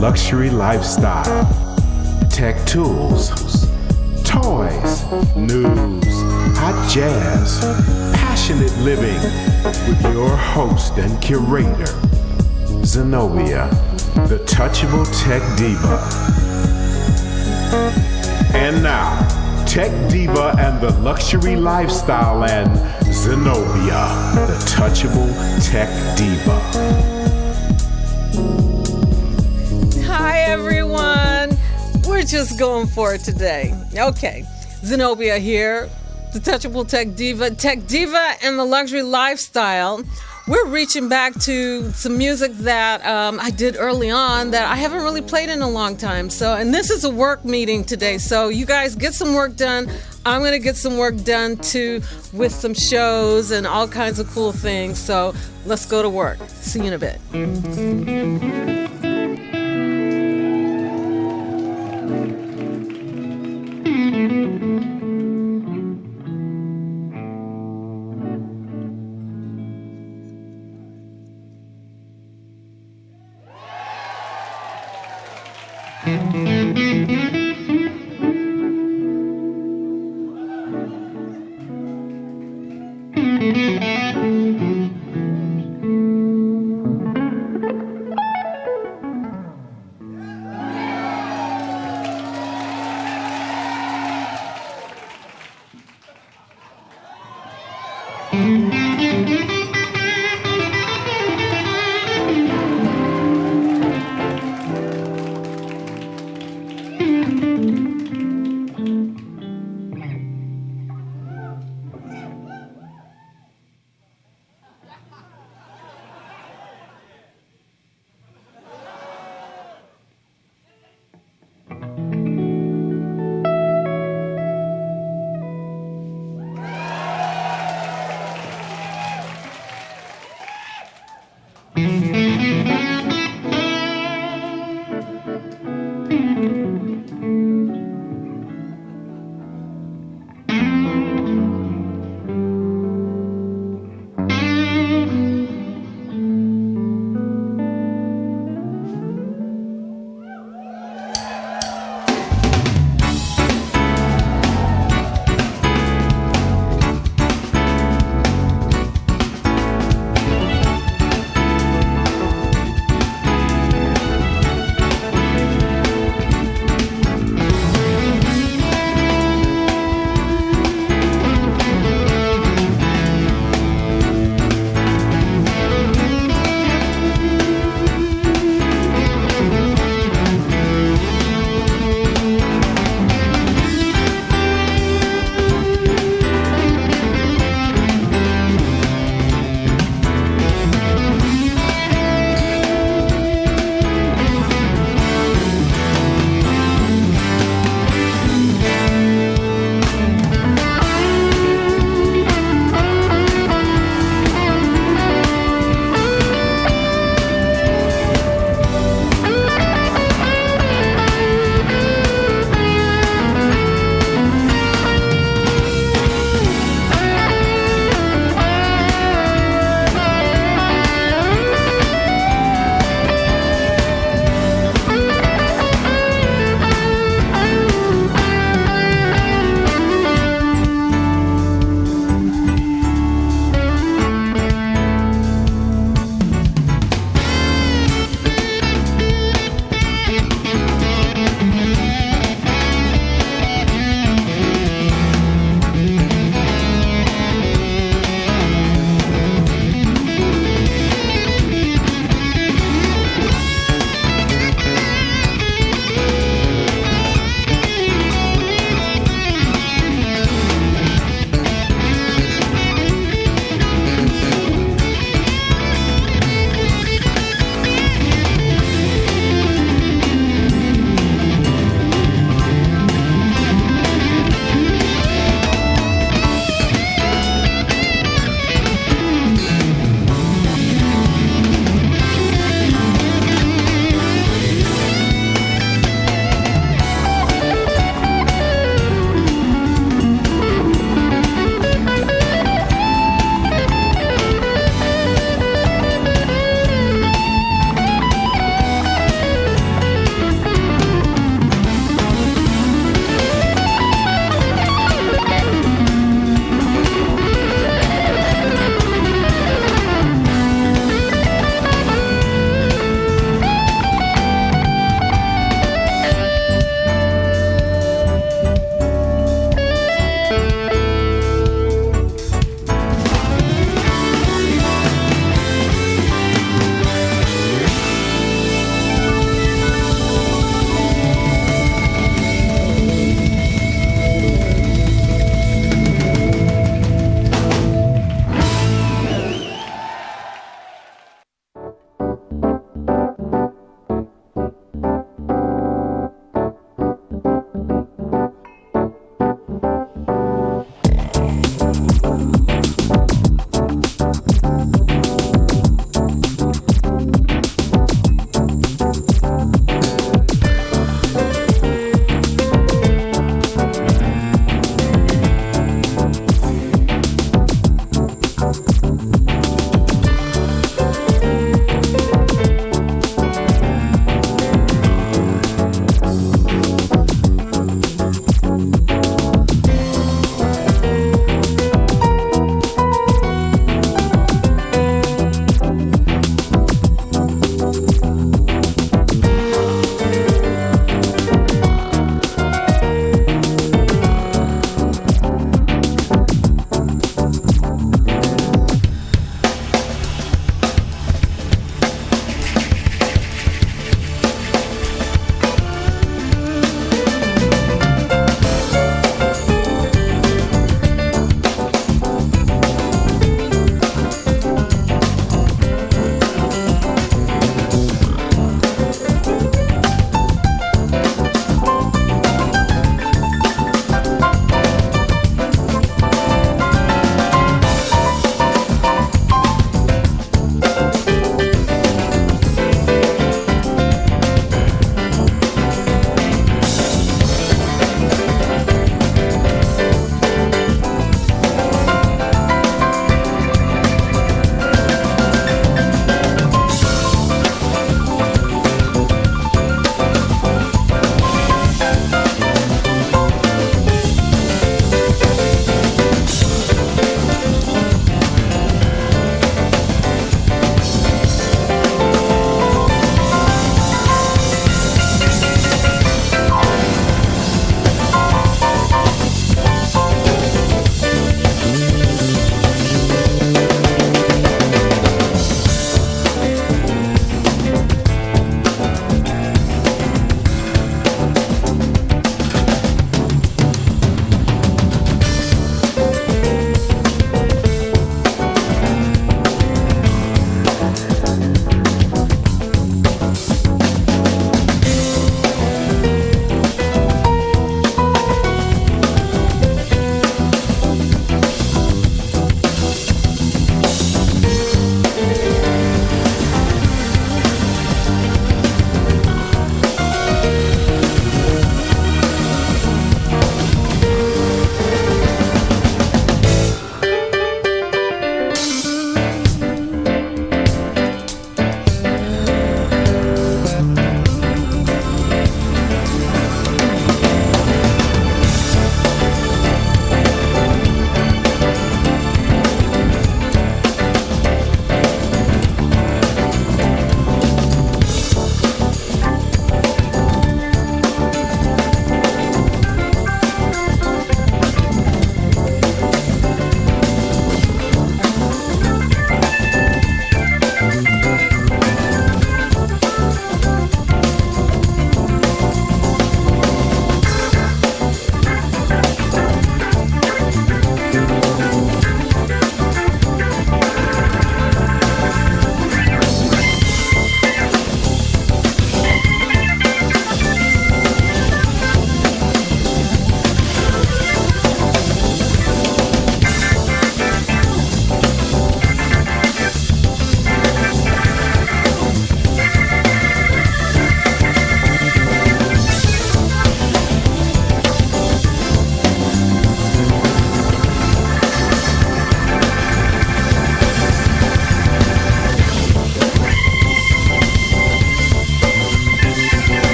luxury lifestyle. Tech tools, toys, news, hot jazz, passionate living with your host and curator, Zenobia, the touchable tech diva. And now, Tech Diva and the Luxury Lifestyle and Zenobia, the touchable tech diva. Hi everyone, we're just going for it today. Okay, Zenobia here, the touchable tech diva and the luxury lifestyle. We're reaching back to some music that I did early on that I haven't really played in a long time. And this is a work meeting today. So you guys get some work done. I'm going to get some work done too with some shows and all kinds of cool things. So let's go to work. See you in a bit.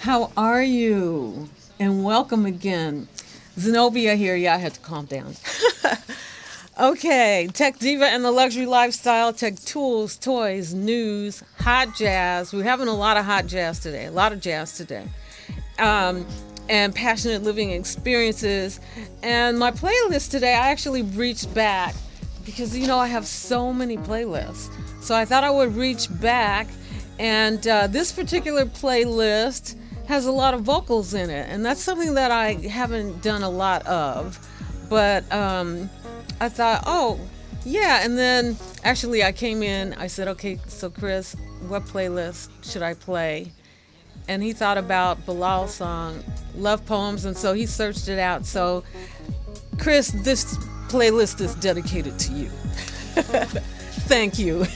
How are you? And welcome again. Zenobia here. Yeah, I had to calm down. Okay, Tech Diva and the Luxury Lifestyle, tech tools, toys, news, hot jazz. We're having a lot of hot jazz today, a lot of jazz today. And passionate living experiences. And my playlist today, I actually reached back because, I have so many playlists. So I thought I would reach back. And this particular playlist has a lot of vocals in it. And that's something that I haven't done a lot of. But I thought, oh, yeah. And then actually I came in, I said, okay, so Chris, what playlist should I play? And he thought about Bilal's song, Love Poems. And so he searched it out. So Chris, this playlist is dedicated to you. Thank you.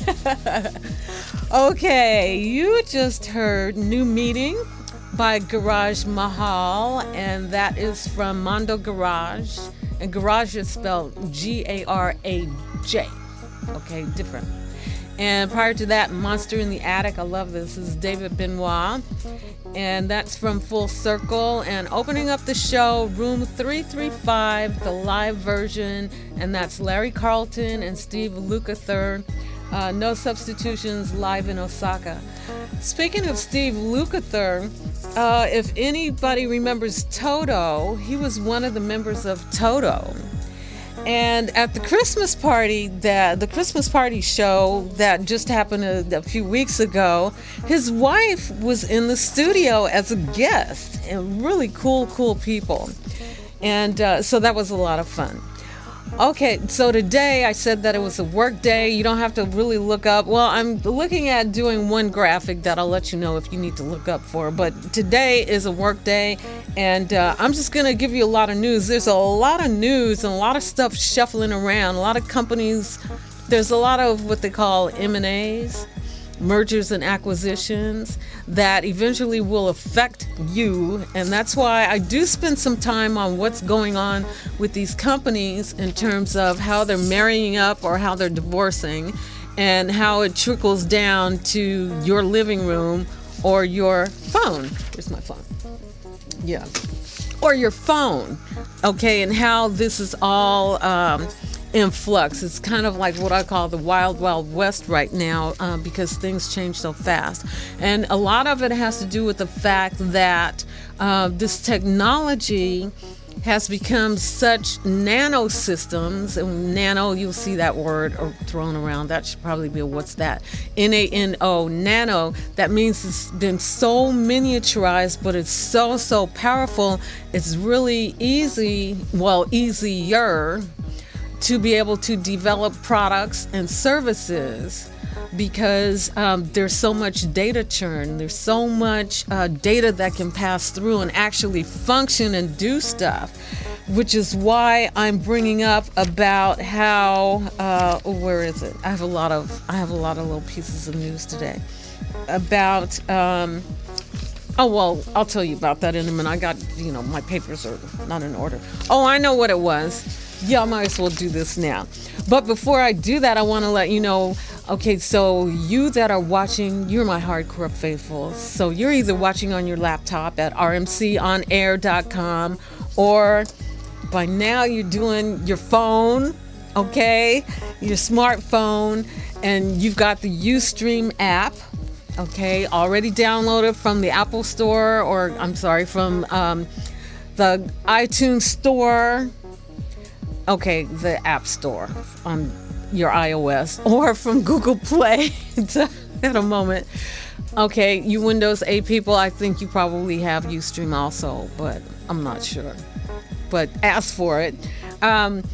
Okay, you just heard New Meeting by Garage Mahal, and that is from Mondo Garage. And garage is spelled Garaj. Okay, different. And prior to that, Monster in the Attic. I love this. This is David Benoit. And that's from Full Circle. And opening up the show, Room 335, the live version. And that's Larry Carlton and Steve Lukather. No Substitutions, live in Osaka. Speaking of Steve Lukather, if anybody remembers Toto, he was one of the members of Toto. And at the Christmas party show that just happened a few weeks ago, his wife was in the studio as a guest, and really cool people. And so that was a lot of fun. Okay, so today I said that it was a work day. You don't have to really look up. Well, I'm looking at doing one graphic that I'll let you know if you need to look up for. But today is a work day, and I'm just going to give you a lot of news. There's a lot of news and a lot of stuff shuffling around. A lot of companies. There's a lot of what they call M&As, mergers and acquisitions, that eventually will affect you. And that's why I do spend some time on what's going on with these companies in terms of how they're marrying up or how they're divorcing, and how it trickles down to your living room or your phone. Where's my phone? Yeah. Or your phone. Okay, and how this is all in flux. It's kind of like what I call the wild, wild west right now, because things change so fast. And a lot of it has to do with the fact that this technology has become such nano systems, and nano, you'll see that word thrown around. That should probably be a what's that? N-A-N-O, nano. That means it's been so miniaturized, but it's so powerful. It's really easier to be able to develop products and services, because there's so much data churn. There's so much data that can pass through and actually function and do stuff, which is why I'm bringing up about how where is it? I have a lot of little pieces of news today about oh well, I'll tell you about that in a minute. I got, my papers are not in order. Oh, I know what it was. Yeah, I might as well do this now. But before I do that, I want to let you know, okay, so you that are watching, you're my hardcore faithful. So you're either watching on your laptop at rmconair.com, or by now you're doing your phone, okay, your smartphone, and you've got the Ustream app, okay, already downloaded from the Apple Store, or I'm sorry, from the iTunes Store. Okay, the App Store on your iOS, or from Google Play at a moment. Okay, you Windows 8 people, I think you probably have Ustream also, but I'm not sure. But ask for it. And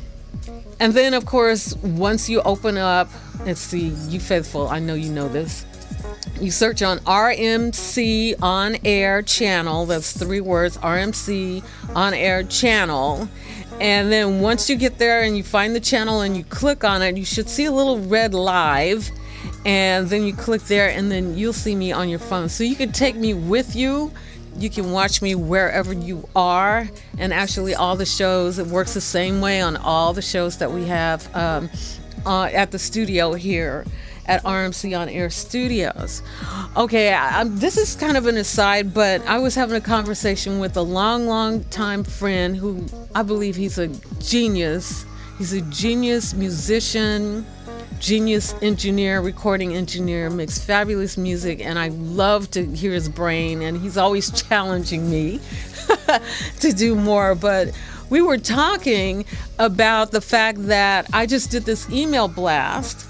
then, of course, once you open up, let's see, you faithful, I know you know this. You search on RMC On Air Channel. That's 3 words, RMC On Air Channel. And then once you get there and you find the channel and you click on it, you should see a little red live. And then you click there, and then you'll see me on your phone. So you can take me with you. You can watch me wherever you are. And actually all the shows, it works the same way on all the shows that we have at the studio here. at RMC On Air Studios. Okay, this is kind of an aside, but I was having a conversation with a long time friend who I believe he's a genius. He's a genius musician, genius engineer, recording engineer, makes fabulous music, and I love to hear his brain, and he's always challenging me to do more. But we were talking about the fact that I just did this email blast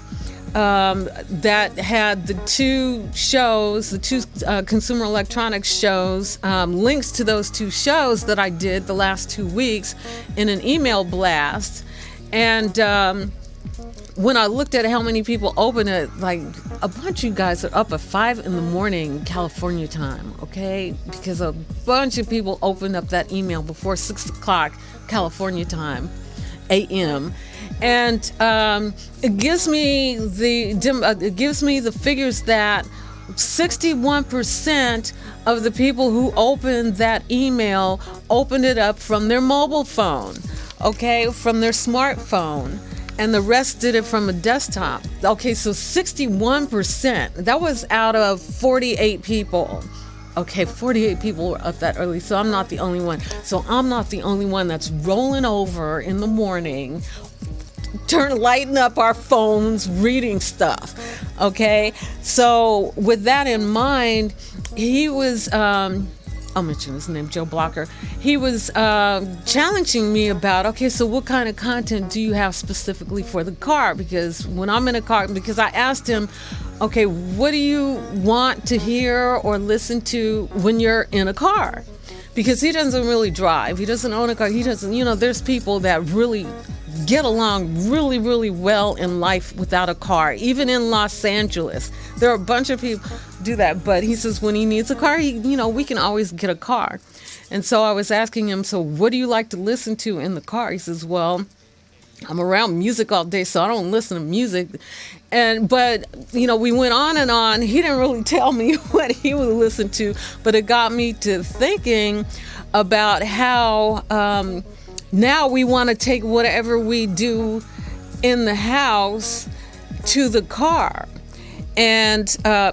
that had the two shows, the two consumer electronics shows, links to those two shows that I did the last 2 weeks in an email blast. And when I looked at how many people opened it, like a bunch of you guys are up at 5 a.m. California time, okay? Because a bunch of people opened up that email before 6 o'clock California time, a.m. And it gives me the figures that 61% of the people who opened that email opened it up from their mobile phone, okay, from their smartphone. And the rest did it from a desktop. Okay, so 61%. That was out of 48 people. Okay, 48 people were up that early, so I'm not the only one. So I'm not the only one that's rolling over in the morning, lighting up our phones, reading stuff. Okay, so with that in mind, he was... I'll mention his name, Joe Blocker. He was challenging me about, okay, so what kind of content do you have specifically for the car? Because when I'm in a car, because I asked him, okay, what do you want to hear or listen to when you're in a car? Because he doesn't really drive. He doesn't own a car. He doesn't, there's people that really get along really well in life without a car. Even in Los Angeles, there are a bunch of people do that. But he says when he needs a car, we can always get a car. And so I was asking him, so what do you like to listen to in the car? He says, well, I'm around music all day, so I don't listen to music. But we went on and on. He didn't really tell me what he would listen to, but it got me to thinking about how now we want to take whatever we do in the house to the car. And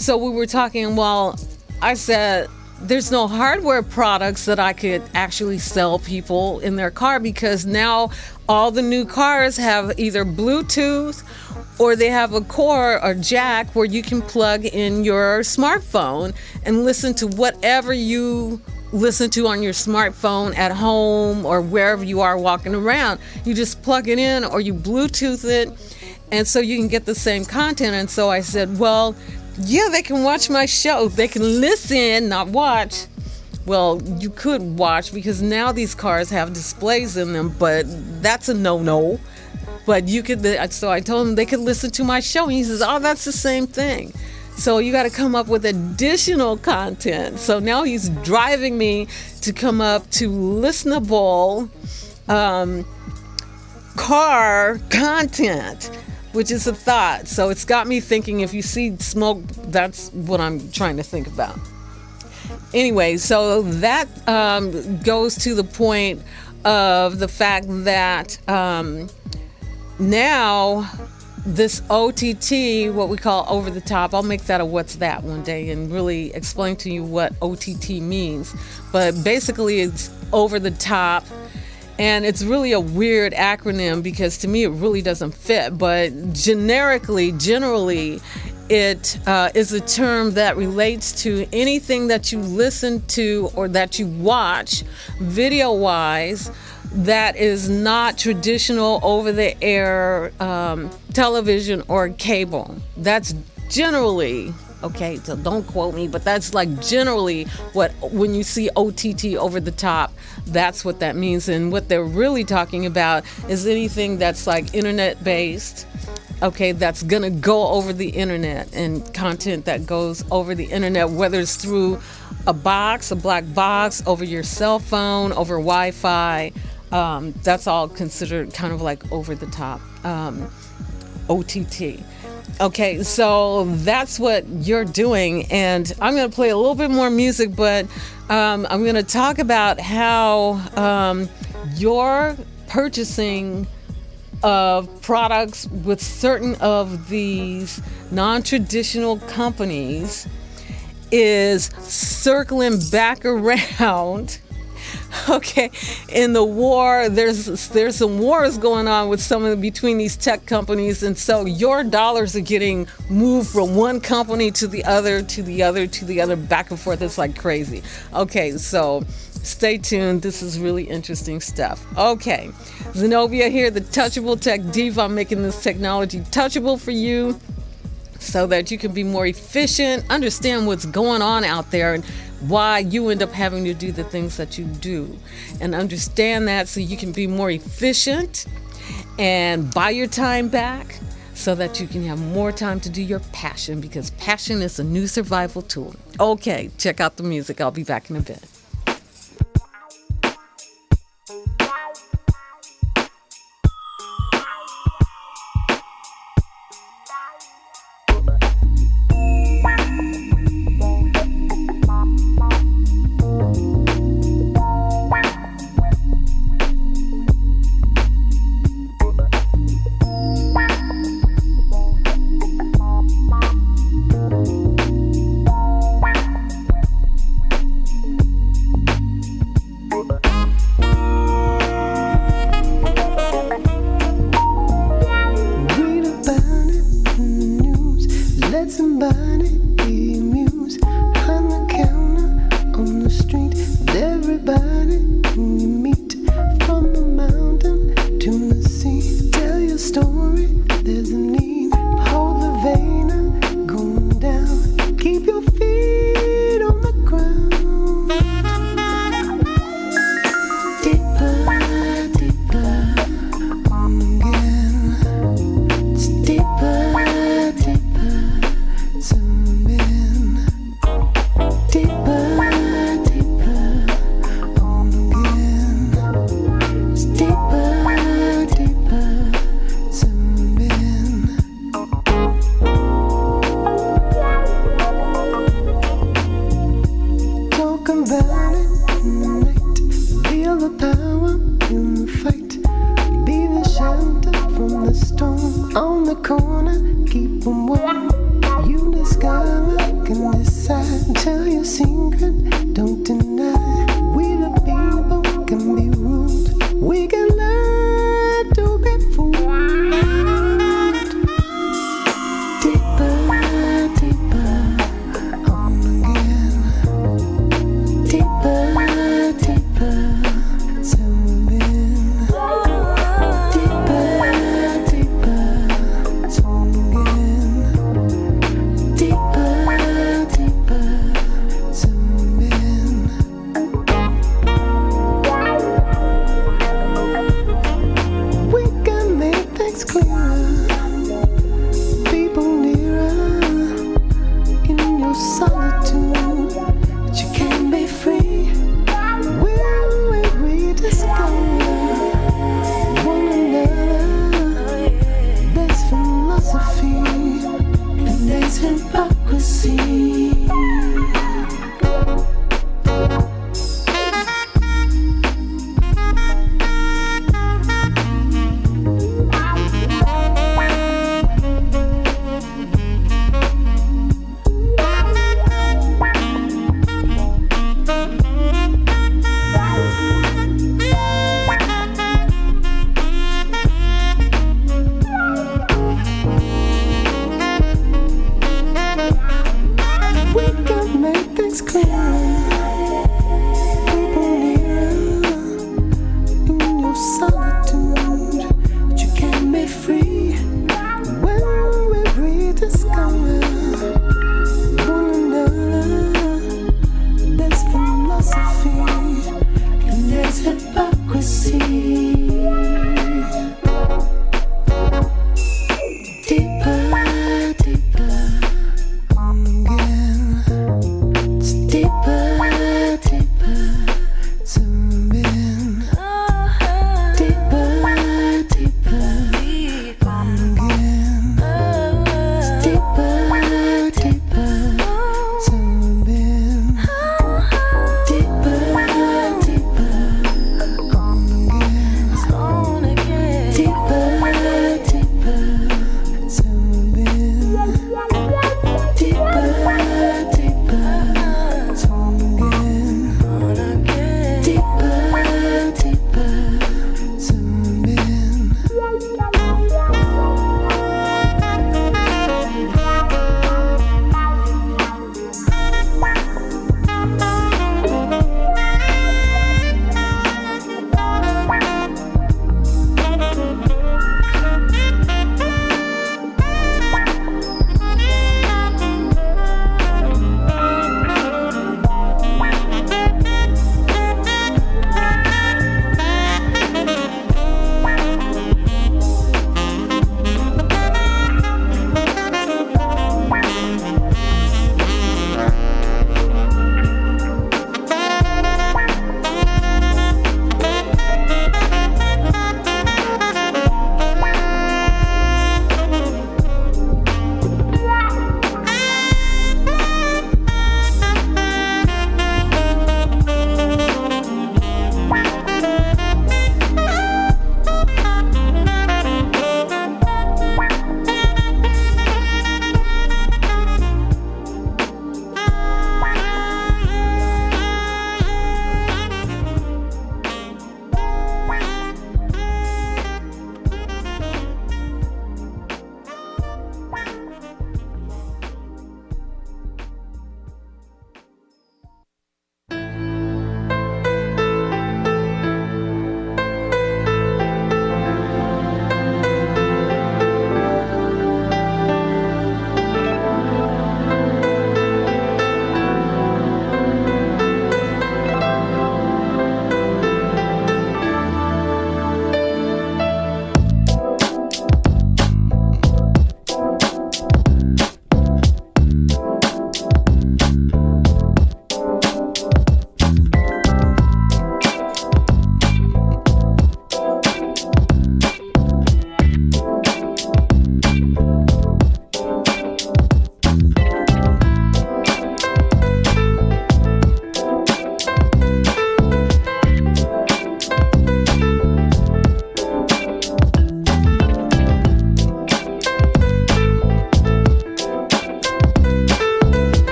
so we were talking, well, I said, there's no hardware products that I could actually sell people in their car, because now all the new cars have either Bluetooth or they have a cord or jack where you can plug in your smartphone and listen to whatever you listen to on your smartphone at home or wherever you are walking around. You just plug it in or you Bluetooth it, and so you can get the same content. And so I said, well, yeah, they can watch my show. They can listen, not watch. Well, you could watch, because now these cars have displays in them, but that's a no-no. But you could, so I told him they could listen to my show. And he says, oh, that's the same thing. So you got to come up with additional content. So now he's driving me to come up to listenable car content, which is a thought. So it's got me thinking, if you see smoke, that's what I'm trying to think about. Anyway, so that goes to the point of the fact that now this OTT, what we call over the top, I'll make that a what's that one day and really explain to you what OTT means. But basically it's over the top. And it's really a weird acronym, because to me it really doesn't fit. But generally, it is a term that relates to anything that you listen to or that you watch video-wise that is not traditional over-the-air television or cable. That's generally... Okay, so don't quote me, but that's like generally when you see OTT over the top, that's what that means. And what they're really talking about is anything that's like internet based, okay, that's gonna go over the internet, and content that goes over the internet, whether it's through a black box, over your cell phone, over Wi-Fi, that's all considered kind of like over the top OTT. Okay, so that's what you're doing, and I'm going to play a little bit more music, but I'm going to talk about how you're purchasing of products with certain of these non-traditional companies is circling back around. Okay, in the war, there's some wars going on with between these tech companies, and so your dollars are getting moved from one company to the other, to the other, to the other, back and forth. It's like crazy. Okay, so stay tuned. This is really interesting stuff. Okay, Zenobia here, the Touchable Tech Diva. I'm making this technology touchable for you so that you can be more efficient, understand what's going on out there, and why you end up having to do the things that you do, and understand that so you can be more efficient and buy your time back so that you can have more time to do your passion, because passion is a new survival tool. Okay, check out the music. I'll be back in a bit.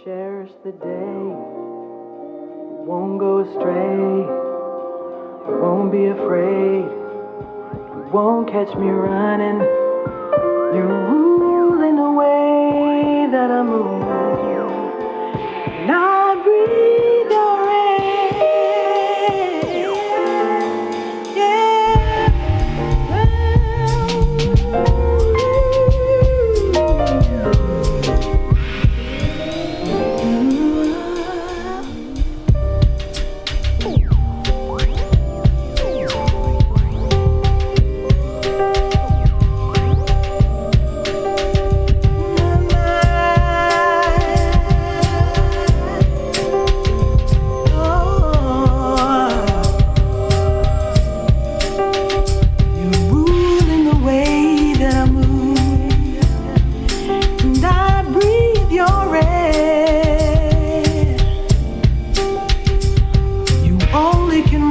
cherish the day. Won't go astray. Won't be afraid. You won't catch me running. You're ruling the way that I move. And I breathe your air. Yeah.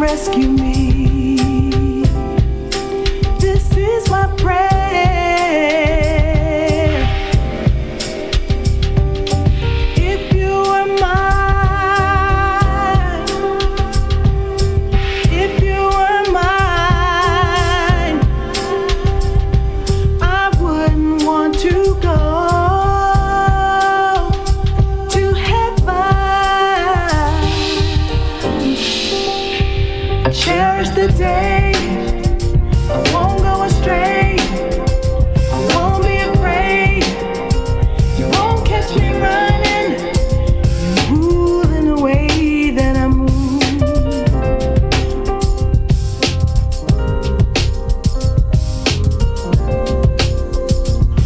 Rescue me. This is my prayer. If you were mine, if you were mine, I wouldn't want to go to heaven. Cherish the day. I won't go astray. I won't be afraid. You won't catch me running. You're ruling the way that I move.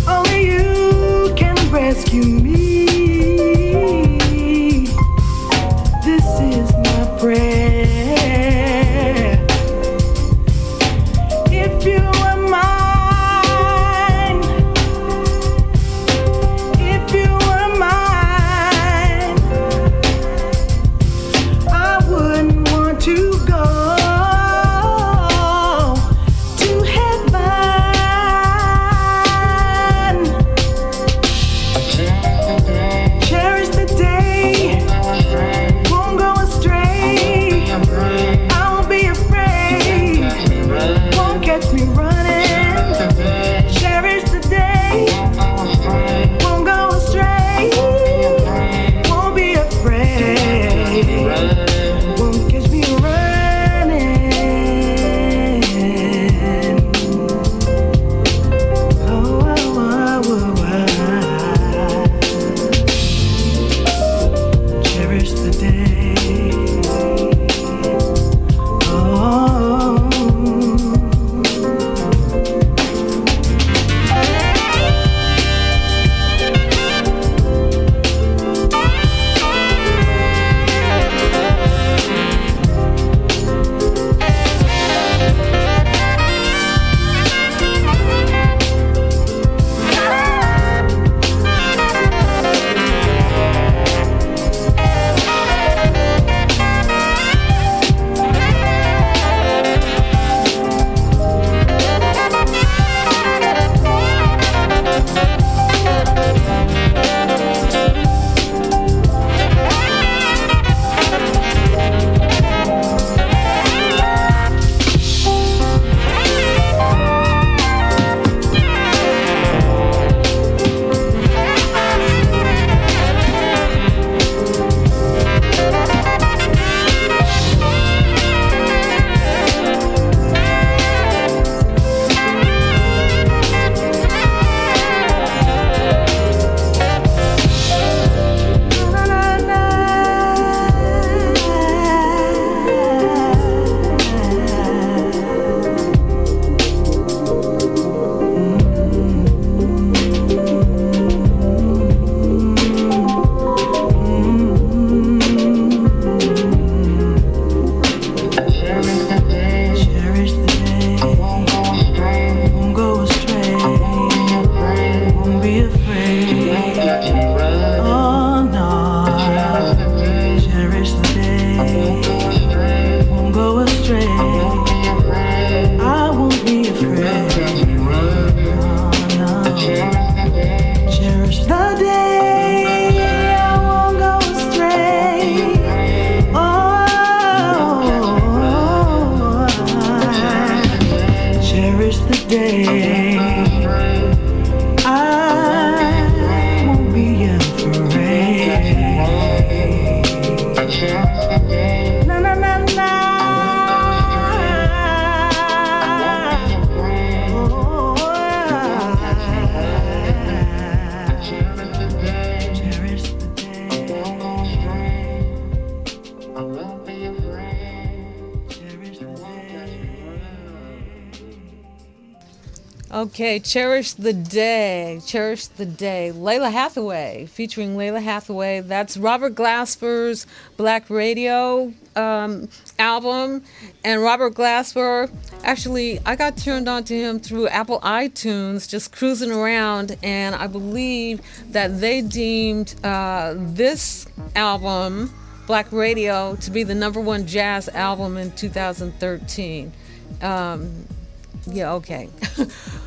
Only you can rescue me. This is my prayer. If you were mine, if you were mine, I wouldn't want to go to heaven. Okay, Cherish the Day. Cherish the Day. Layla Hathaway, featuring Layla Hathaway. That's Robert Glasper's Black Radio album. And Robert Glasper, actually, I got turned on to him through Apple iTunes, just cruising around. And I believe that they deemed this album, Black Radio, to be the #1 jazz album in 2013. Yeah, okay.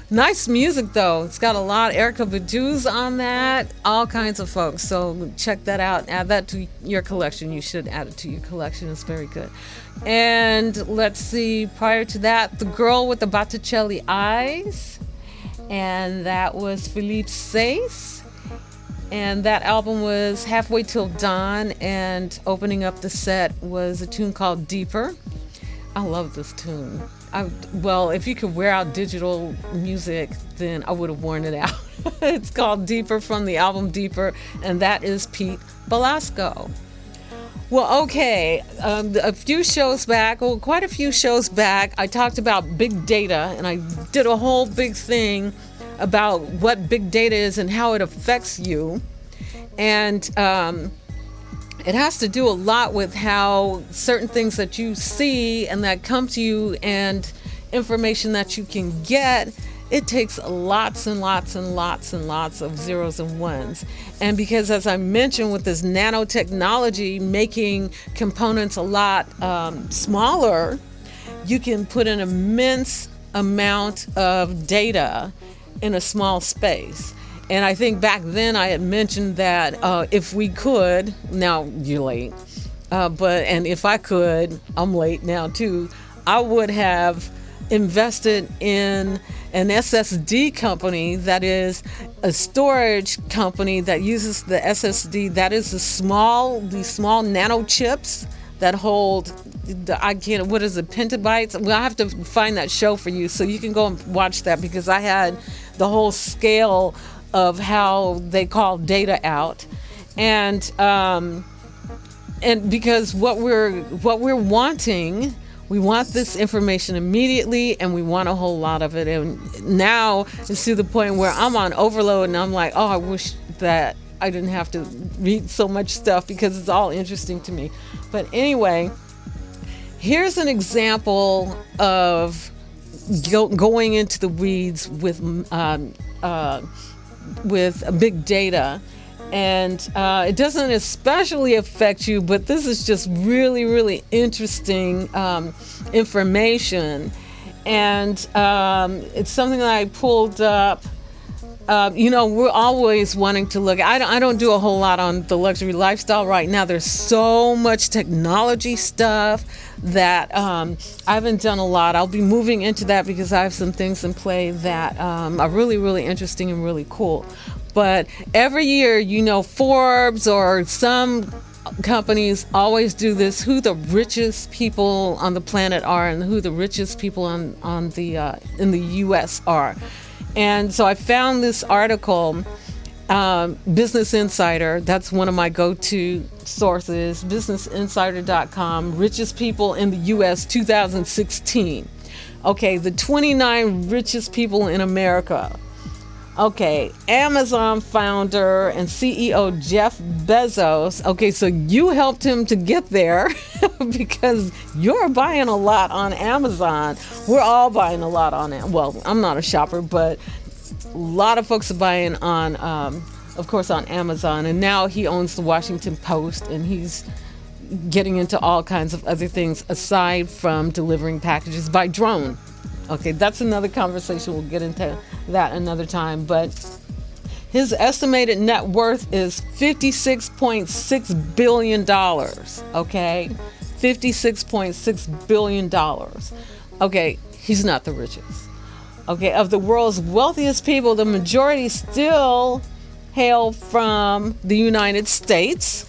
Nice music, though. It's got a lot. Erykah Badu's on that. All kinds of folks. So check that out. Add that to your collection. You should add it to your collection. It's very good. And let's see. Prior to that, The Girl with the Botticelli Eyes. And that was Philippe Sace. And that album was Halfway Till Dawn. And opening up the set was a tune called Deeper. I love this tune. Well, if you could wear out digital music, then I would have worn it out. It's called Deeper from the album Deeper, and that is Pete Belasco. Well, okay, a few shows back, well, quite a few shows back, I talked about big data, and I did a whole big thing about what big data is and how it affects you. And it has to do a lot with how certain things that you see and that come to you and information that you can get, it takes lots and lots and lots and lots of zeros and ones. And because, as I mentioned, with this nanotechnology making components a lot smaller, you can put an immense amount of data in a small space. And I think back then I had mentioned that if we could, now you're late, and if I could, I'm late now too, I would have invested in an SSD company that is a storage company that uses the SSD, that is these small nano chips that hold what is it, petabytes? Well, I have to find that show for you so you can go and watch that, because I had the whole scale of how they call data out, and because what we're wanting, we want this information immediately, and we want a whole lot of it. And now it's to the point where I'm on overload, and I'm like, oh, I wish that I didn't have to read so much stuff, because it's all interesting to me. But anyway, here's an example of going into the weeds with big data, and it doesn't especially affect you, but this is just really, really interesting information, and it's something that I pulled up. We're always wanting to look. I don't do a whole lot on the luxury lifestyle right now. There's so much technology stuff that I haven't done a lot. I'll be moving into that because I have some things in play that are really, really interesting and really cool. But every year, Forbes or some companies always do this: who the richest people on the planet are, and who the richest people in the U.S. are. And so I found this article, Business Insider. That's one of my go-to sources, businessinsider.com, richest people in the U.S. 2016. Okay, the 29 richest people in America. Okay, Amazon founder and CEO Jeff Bezos. Okay, so you helped him to get there because you're buying a lot on Amazon. We're all buying a lot on it. Well, I'm not a shopper, but a lot of folks are buying on, of course, on Amazon. And now he owns the Washington Post, and he's getting into all kinds of other things aside from delivering packages by drone. Okay, that's another conversation. We'll get into that another time. But his estimated net worth is $56.6 billion. Okay, $56.6 billion. Okay, he's not the richest. Okay, of the world's wealthiest people, the majority still hail from the United States.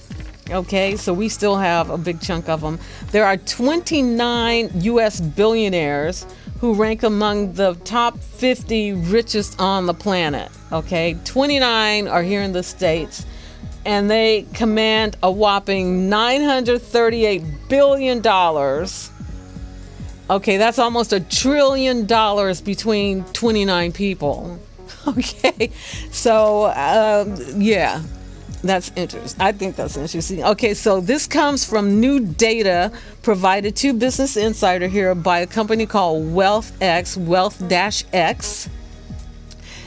Okay, so we still have a big chunk of them. There are 29 U.S. billionaires who rank among the top 50 richest on the planet. Okay, 29 are here in the States, and they command a whopping $938 billion Okay, that's almost $1 trillion between 29 people. Okay, so yeah, that's interesting. I think that's interesting. Okay, so this comes from new data provided to Business Insider here by a company called WealthX, Wealth-X.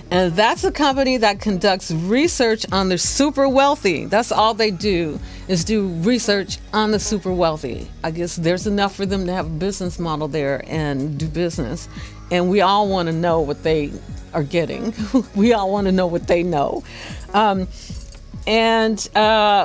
And that's a company that conducts research on the super wealthy. That's all they do, is do research on the super wealthy. I guess there's enough for them to have a business model there and do business. And we all want to know what they are getting. We all want to know what they know. And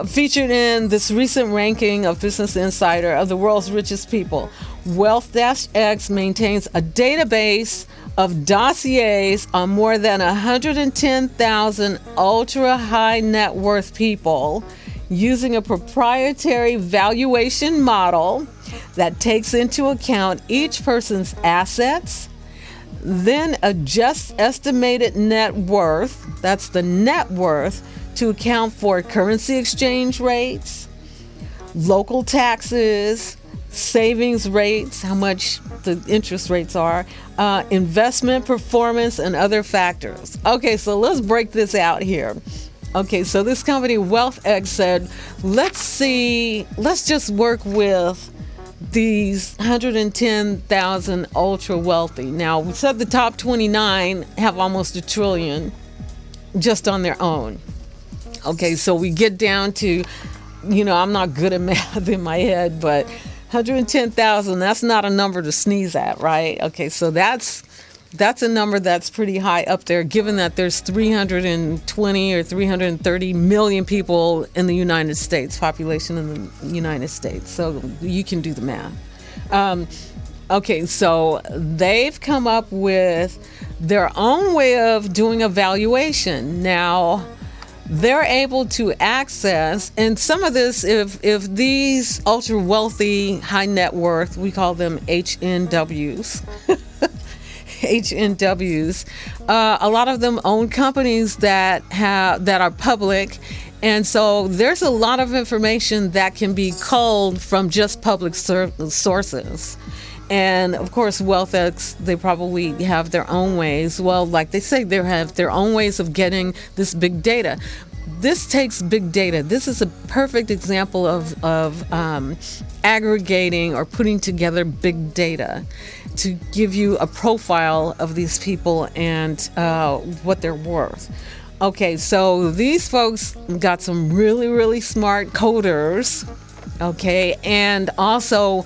featured in this recent ranking of Business Insider of the world's richest people, Wealth-X maintains a database of dossiers on more than 110,000 ultra high net worth people using a proprietary valuation model that takes into account each person's assets, then adjusts estimated net worth, that's the net worth, to account for currency exchange rates, local taxes, savings rates, how much the interest rates are, investment performance, and other factors. Okay, so let's break this out here. Okay, so this company, WealthX, said, let's just work with these 110,000 ultra wealthy. Now, we said the top 29 have almost $1 trillion just on their own. Okay, so we get down to, I'm not good at math in my head, but 110,000, that's not a number to sneeze at, right? Okay, so that's a number that's pretty high up there, given that there's 320 or 330 million people in the United States, population in the United States. So you can do the math. Okay, so they've come up with their own way of doing a valuation. Now, they're able to access, and some of this, if these ultra wealthy, high net worth, we call them HNWs, HNWs, a lot of them own companies that are public, and so there's a lot of information that can be culled from just public sources. And of course, WealthX, they probably have their own ways. Well, like they say, they have their own ways of getting this big data. This takes big data. This is a perfect example of aggregating or putting together big data to give you a profile of these people and what they're worth. Okay, so these folks got some really, really smart coders, okay, and also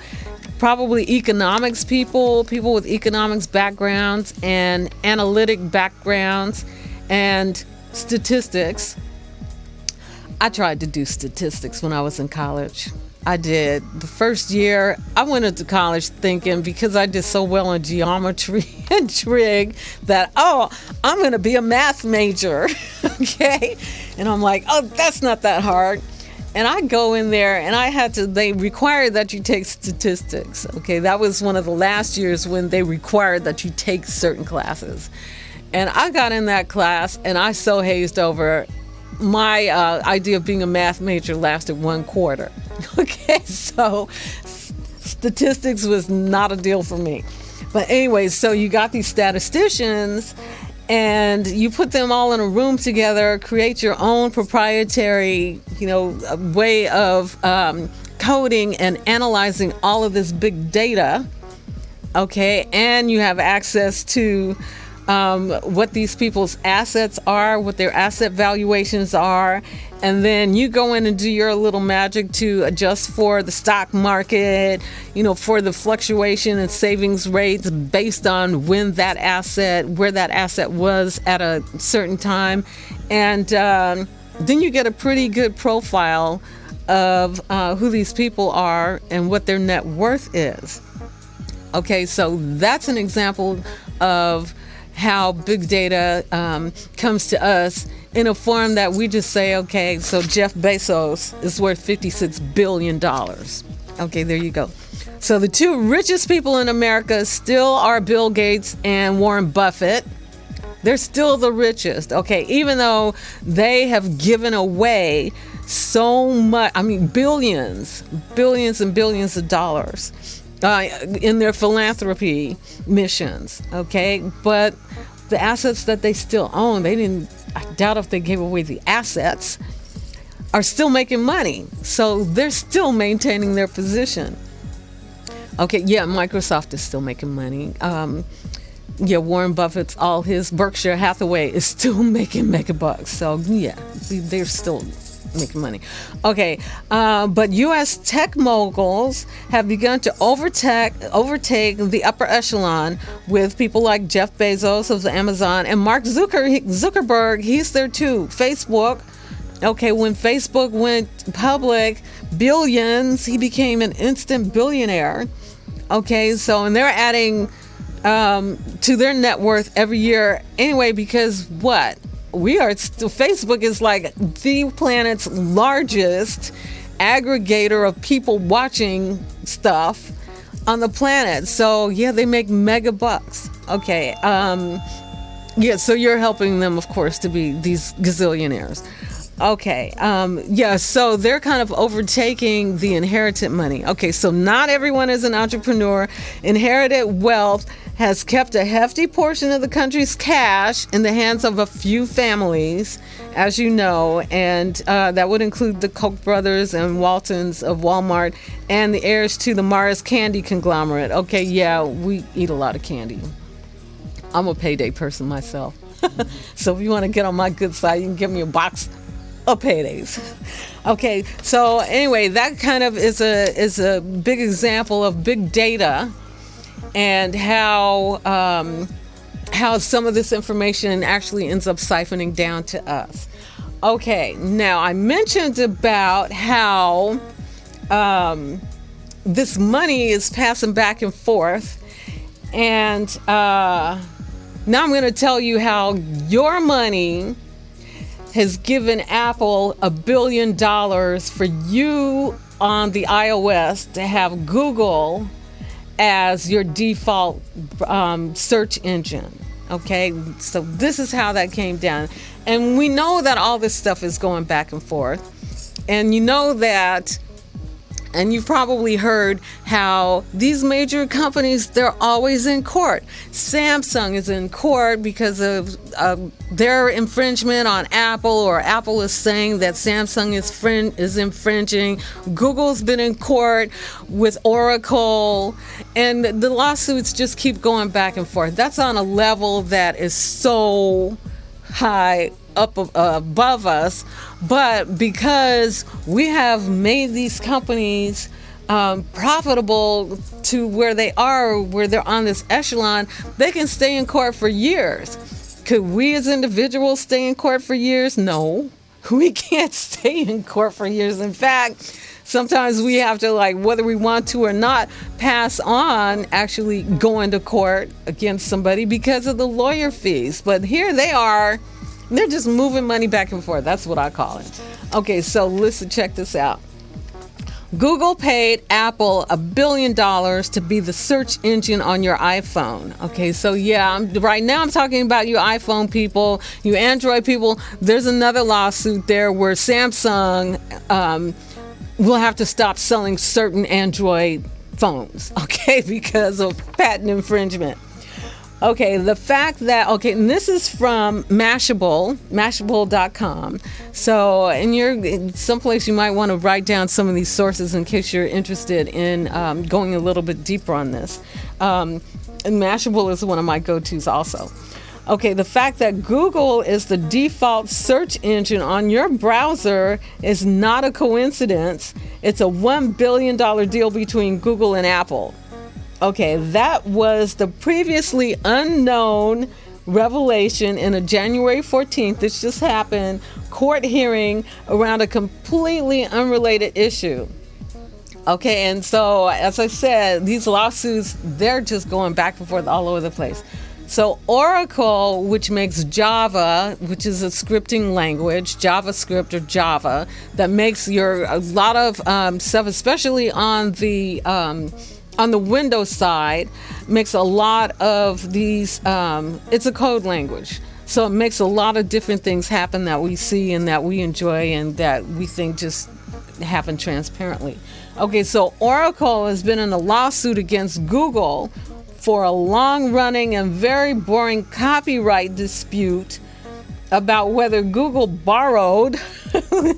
probably economics people with economics backgrounds and analytic backgrounds and statistics. I tried to do statistics when I was in college. I did. The first year, I went into college thinking, because I did so well in geometry and trig, that, I'm going to be a math major, okay? And I'm like, that's not that hard. And I go in there and they required that you take statistics. Okay, that was one of the last years when they required that you take certain classes. And I got in that class and I so hazed over. My idea of being a math major lasted 1 quarter. Okay, so statistics was not a deal for me. But anyway, so you got these statisticians and you put them all in a room together, create your own proprietary, way of coding and analyzing all of this big data, okay? And you have access to what these people's assets are, what their asset valuations are, and then you go in and do your little magic to adjust for the stock market, for the fluctuation in savings rates based on where that asset was at a certain time. And then you get a pretty good profile of who these people are and what their net worth is. Okay, so that's an example of how big data comes to us in a form that we just say, okay, so Jeff Bezos is worth $56 billion. Okay, there you go. So the 2 richest people in America still are Bill Gates and Warren Buffett. They're still the richest, okay, even though they have given away so much, billions and billions of dollars. in their philanthropy missions. Okay, but the assets that they still own, I doubt if they gave away the assets, are still making money. So they're still maintaining their position. Okay, yeah, Microsoft is still making money. Yeah, Warren Buffett's, all his Berkshire Hathaway is still making mega bucks. So yeah, they're still making money. Okay, but U.S. tech moguls have begun to overtake the upper echelon with people like Jeff Bezos of Amazon and Mark Zuckerberg. He's there too. Facebook. Okay, when Facebook went public, billions, he became an instant billionaire. Okay, so, and they're adding to their net worth every year anyway, because what? Facebook is like the planet's largest aggregator of people watching stuff on the planet. So yeah, they make mega bucks. Okay. Yeah, so you're helping them, of course, to be these gazillionaires. Okay. Yeah, so they're kind of overtaking the inherited money. Okay, so not everyone is an entrepreneur. Inherited wealth has kept a hefty portion of the country's cash in the hands of a few families, as you know, and that would include the Koch brothers and Waltons of Walmart and the heirs to the Mars candy conglomerate. Okay, yeah, we eat a lot of candy. I'm a payday person myself. So if you want to get on my good side, you can give me a box of paydays. Okay, so anyway, that kind of is a big example of big data and how some of this information actually ends up siphoning down to us. Okay, now I mentioned about how this money is passing back and forth, and now I'm going to tell you how your money has given Apple $1 billion for you on the iOS to have Google as your default search engine. Okay, so this is how that came down. And we know that all this stuff is going back and forth. And you know that, and you've probably heard how these major companies, they're always in court. Samsung is in court because of their infringement on Apple, or Apple is saying that Samsung is infringing. Google's been in court with Oracle, and the lawsuits just keep going back and forth. That's on a level that is so high up above us, but because we have made these companies profitable to where they are, where they're on this echelon, they can stay in court for years. Could we as individuals stay in court for years? No, we can't stay in court for years. In fact, sometimes we have to, like, whether we want to or not, pass on actually going to court against somebody because of the lawyer fees. But here they are, they're just moving money back and forth. That's what I call it. Okay, so listen, check this out. Google paid Apple $1 billion to be the search engine on your iPhone. Okay, so yeah, right now I'm talking about you iPhone people, you Android people. There's another lawsuit there where Samsung will have to stop selling certain Android phones, okay, because of patent infringement. Okay, the fact that, okay, and this is from Mashable.com. So, and you're someplace you might want to write down some of these sources in case you're interested in going a little bit deeper on this. And Mashable is one of my go-tos also. Okay, the fact that Google is the default search engine on your browser is not a coincidence. It's a $1 billion deal between Google and Apple. Okay, that was the previously unknown revelation in a January 14th, this just happened, court hearing around a completely unrelated issue. Okay, and so, as I said, these lawsuits, they're just going back and forth all over the place. So Oracle, which makes Java, which is a scripting language, JavaScript or Java, that makes a lot of stuff, especially on the Windows side, makes a lot of these, it's a code language. So it makes a lot of different things happen that we see and that we enjoy and that we think just happen transparently. Okay, so Oracle has been in a lawsuit against Google for a long-running and very boring copyright dispute about whether Google borrowed,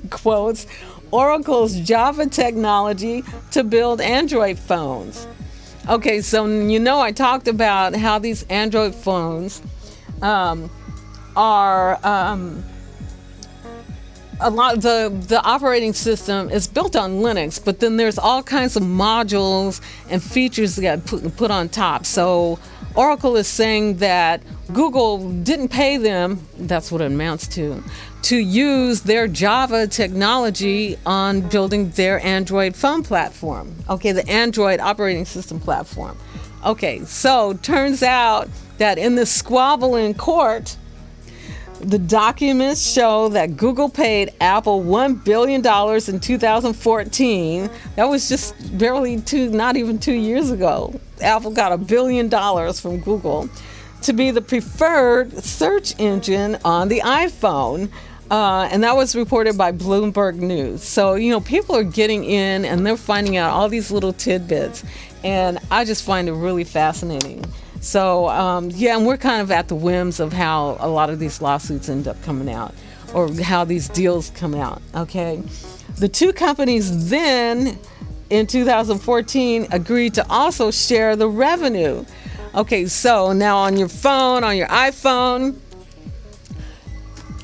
quotes, Oracle's Java technology to build Android phones. Okay, so I talked about how these Android phones are a lot of the operating system is built on Linux, but then there's all kinds of modules and features that got put on top. So Oracle is saying that Google didn't pay them, that's what it amounts to use their Java technology on building their Android phone platform. Okay, the Android operating system platform. Okay, so turns out that in this squabble in court, the documents show that Google paid Apple $1 billion in 2014. That was just barely not even 2 years ago. Apple got $1 billion from Google to be the preferred search engine on the iPhone. And that was reported by Bloomberg News. So, people are getting in and they're finding out all these little tidbits. And I just find it really fascinating. So, and we're kind of at the whims of how a lot of these lawsuits end up coming out, or how these deals come out, okay? The two companies then, in 2014, agreed to also share the revenue. Okay, so now on your phone, on your iPhone,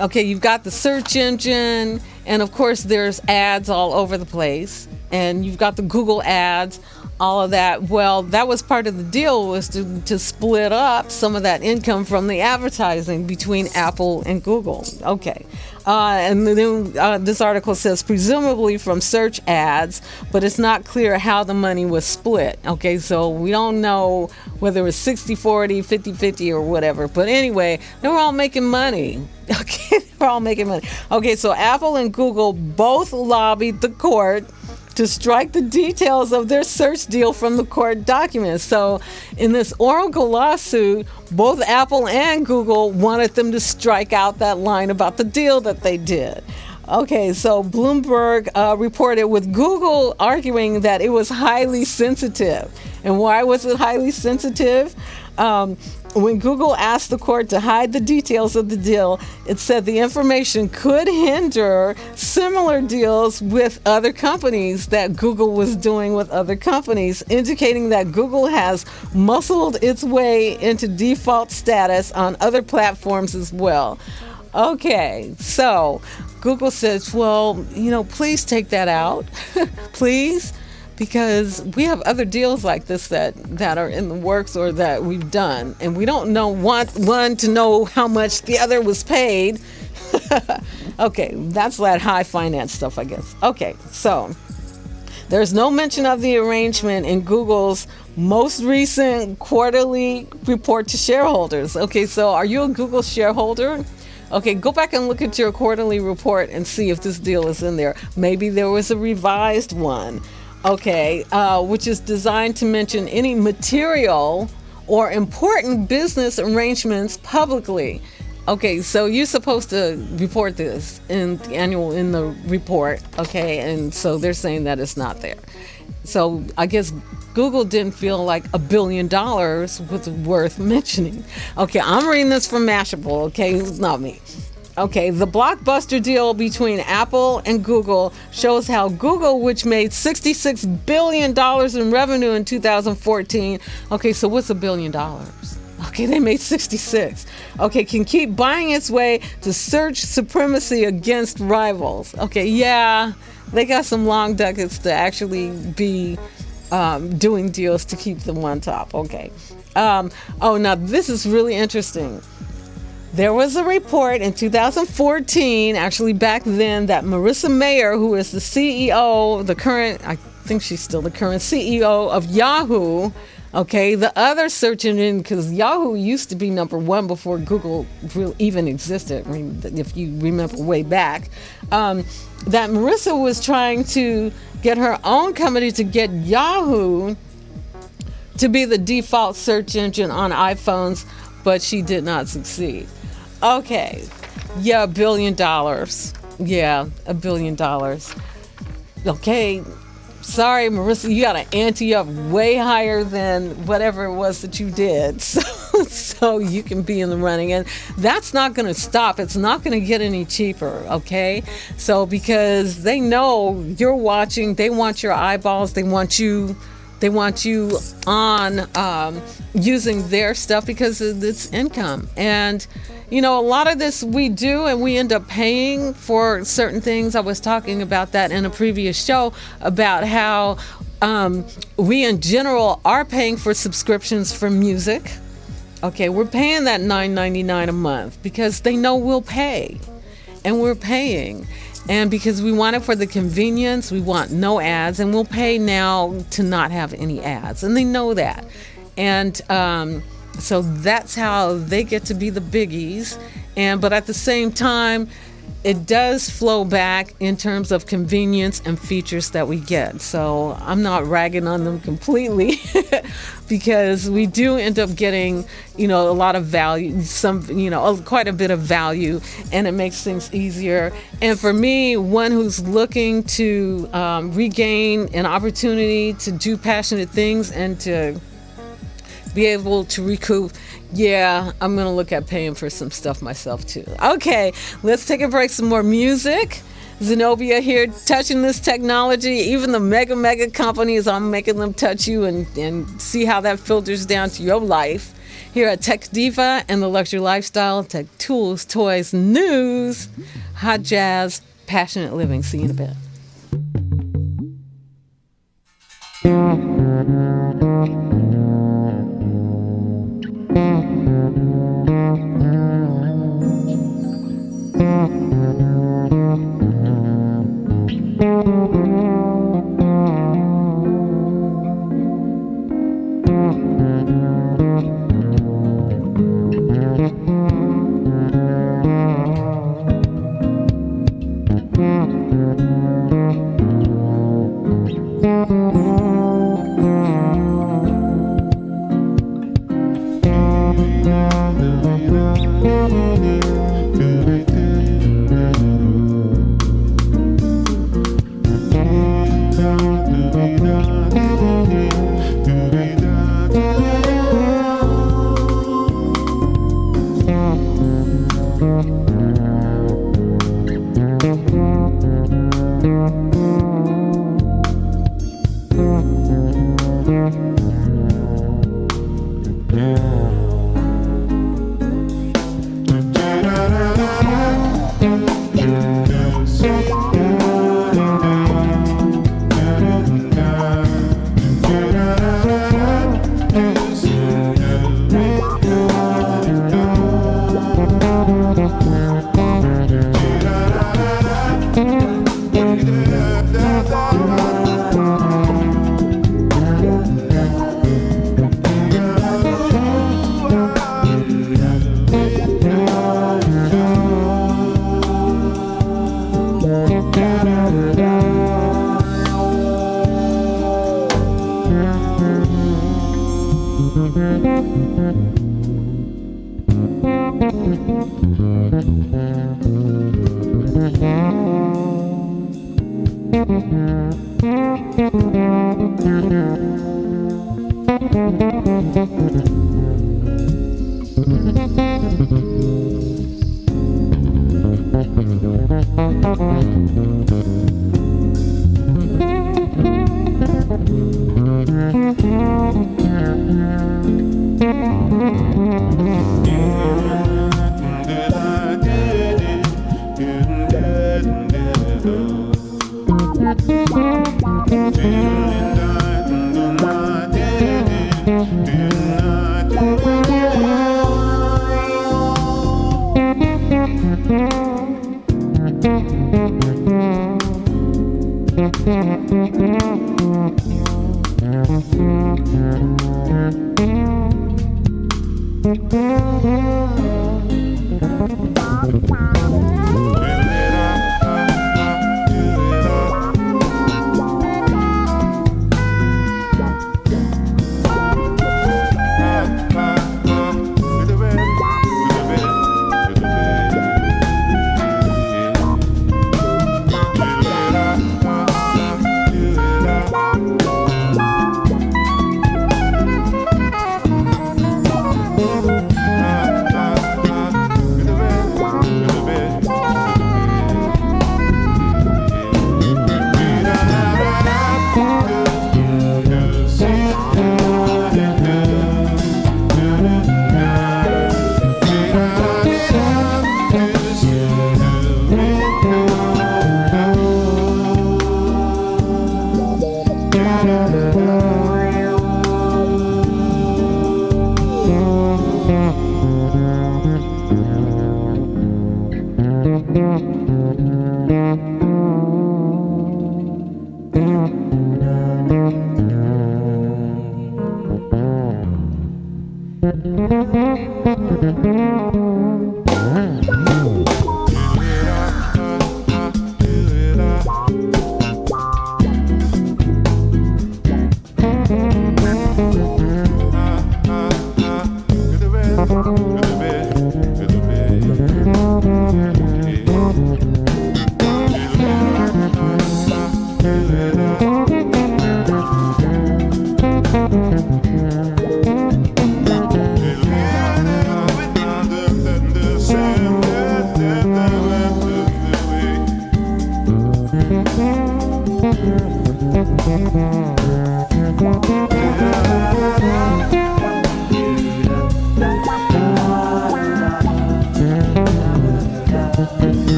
okay, you've got the search engine, and of course there's ads all over the place, and you've got the Google ads, all of that. Well, that was part of the deal, was to split up some of that income from the advertising between Apple and Google. Okay. And then this article says presumably from search ads, but it's not clear how the money was split. Okay, so we don't know whether it was 60-40, 50-50 or whatever. But anyway, they were all making money. Okay, they were all making money. Okay, so Apple and Google both lobbied the court to strike the details of their search deal from the court documents. So in this Oracle lawsuit, both Apple and Google wanted them to strike out that line about the deal that they did. Okay, so Bloomberg reported with Google arguing that it was highly sensitive. And why was it highly sensitive? When Google asked the court to hide the details of the deal, it said the information could hinder similar deals with other companies that Google was doing with other companies, indicating that Google has muscled its way into default status on other platforms as well. Okay, so Google says, well, please take that out, please. Because we have other deals like this that are in the works or that we've done, and we don't want one to know how much the other was paid. Okay, that's that high finance stuff, I guess. Okay, so there's no mention of the arrangement in Google's most recent quarterly report to shareholders. Okay, so are you a Google shareholder? Okay, go back and look at your quarterly report and see if this deal is in there. Maybe there was a revised one. Okay, which is designed to mention any material or important business arrangements publicly. Okay, so you're supposed to report this in the report, okay, and so they're saying that it's not there. So I guess Google didn't feel like $1 billion was worth mentioning. Okay, I'm reading this from Mashable, okay, it's not me. Okay, the blockbuster deal between Apple and Google shows how Google, which made $66 billion in revenue in 2014, okay, so what's $1 billion? Okay, they made 66. Okay, can keep buying its way to search supremacy against rivals. Okay, yeah, they got some long ducats to actually be doing deals to keep them on top. Okay. Now this is really interesting. There was a report in 2014, actually back then, that Marissa Mayer, who is the CEO, I think she's still the current CEO of Yahoo, okay, the other search engine, because Yahoo used to be number one before Google even existed, I mean, if you remember way back, that Marissa was trying to get her own company to get Yahoo to be the default search engine on iPhones, but she did not succeed. Okay, yeah, $1 billion. Yeah, $1 billion. okay, sorry, Marissa, you got to ante up way higher than whatever it was that you did. So you can be in the running. And that's not going to stop. It's not going to get any cheaper, okay? So because they know you're watching, they want your eyeballs, they want you on using their stuff because it's income. And you know, a lot of this we do, and we end up paying for certain things. I was talking about that in a previous show about how we in general are paying for subscriptions for music. Okay, we're paying that $9.99 a month because they know we'll pay, and we're paying. And because we want it for the convenience, we want no ads, and we'll pay now to not have any ads. And they know that. And so that's how they get to be the biggies. But at the same time, it does flow back in terms of convenience and features that we get. So I'm not ragging on them completely because we do end up getting, you know, a lot of value, quite a bit of value, and it makes things easier. And for me, one who's looking to regain an opportunity to do passionate things and to be able to recoup, yeah, I'm going to look at paying for some stuff myself too. Okay, let's take a break. Some more music. Zenobia here, touching this technology. Even the mega companies, I'm making them touch you and see how that filters down to your life. Here at Tech Diva and the Luxury Lifestyle, tech tools, toys, news, hot jazz, passionate living. See you in a bit.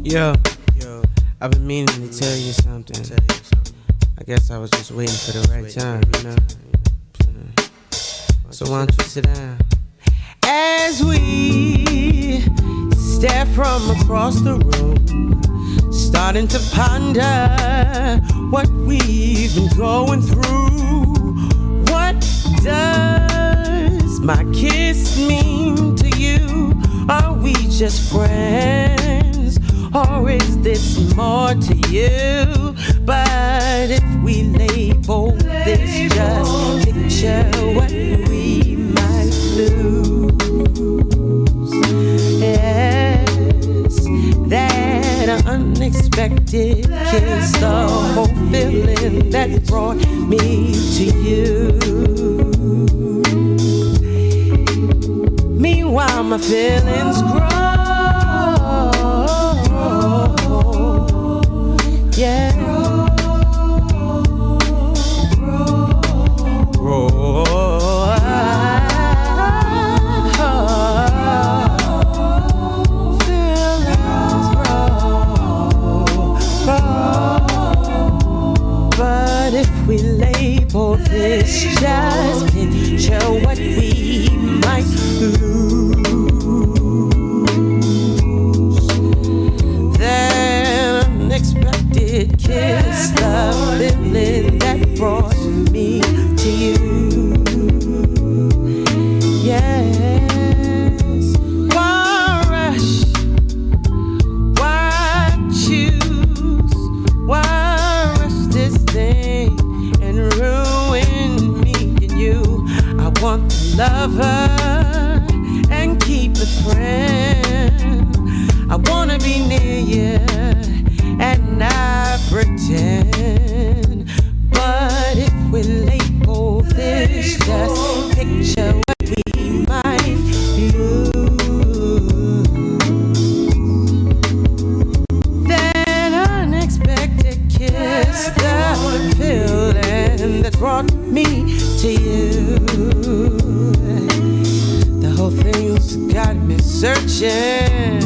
Yo, I've been meaning to tell you something. I guess I was just waiting for the right time, you know. So why don't you sit down? As we stare from across the room, starting to ponder what we've been going through. What does my kiss mean to you? Are we just friends? Or is this more to you? But if we label this, just picture what we might lose. Yes, that unexpected kiss, the whole feeling that brought me to you. Meanwhile, my feelings grow. Yeah. But if we label this, just picture what we might lose. searching.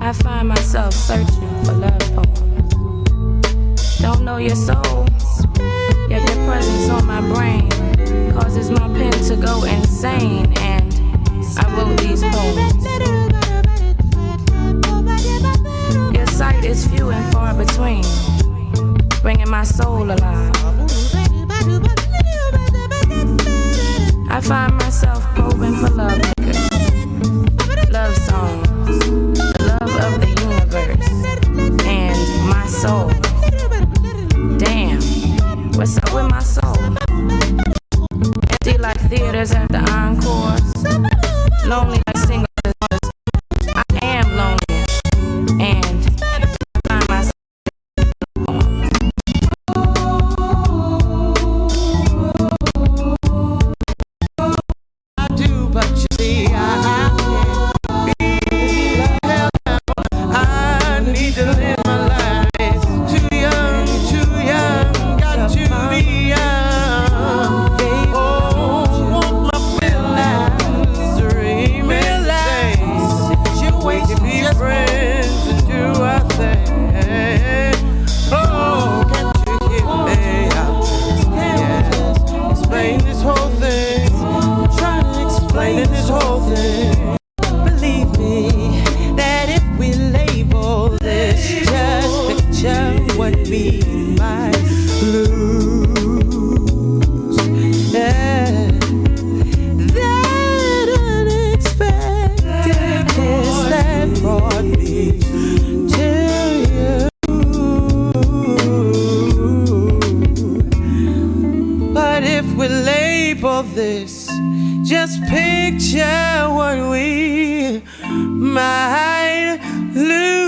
I find myself searching for love poems. Don't know your soul, yet your presence on my brain causes my pen to go insane, and I wrote these poems. Your sight is few and far between, bringing my soul alive. I find myself probing for love makers, love songs, the love of the universe, and my soul. Damn, what's up with my soul? Empty like theaters after encores, lonely like singles. I am lonely, and I find myself. I do, but you see, I need to live my life. Too young, got to be young. Oh, want my feelings, realize you wait to be friends and do our thing. Oh, can't you hear me? Yes, explain this whole thing. I'm trying to explain this whole thing. Believe me, that if we label this, just picture what we might lose. Yeah. That unexpected kiss that brought me to you. But if we label this, just picture what we might lose.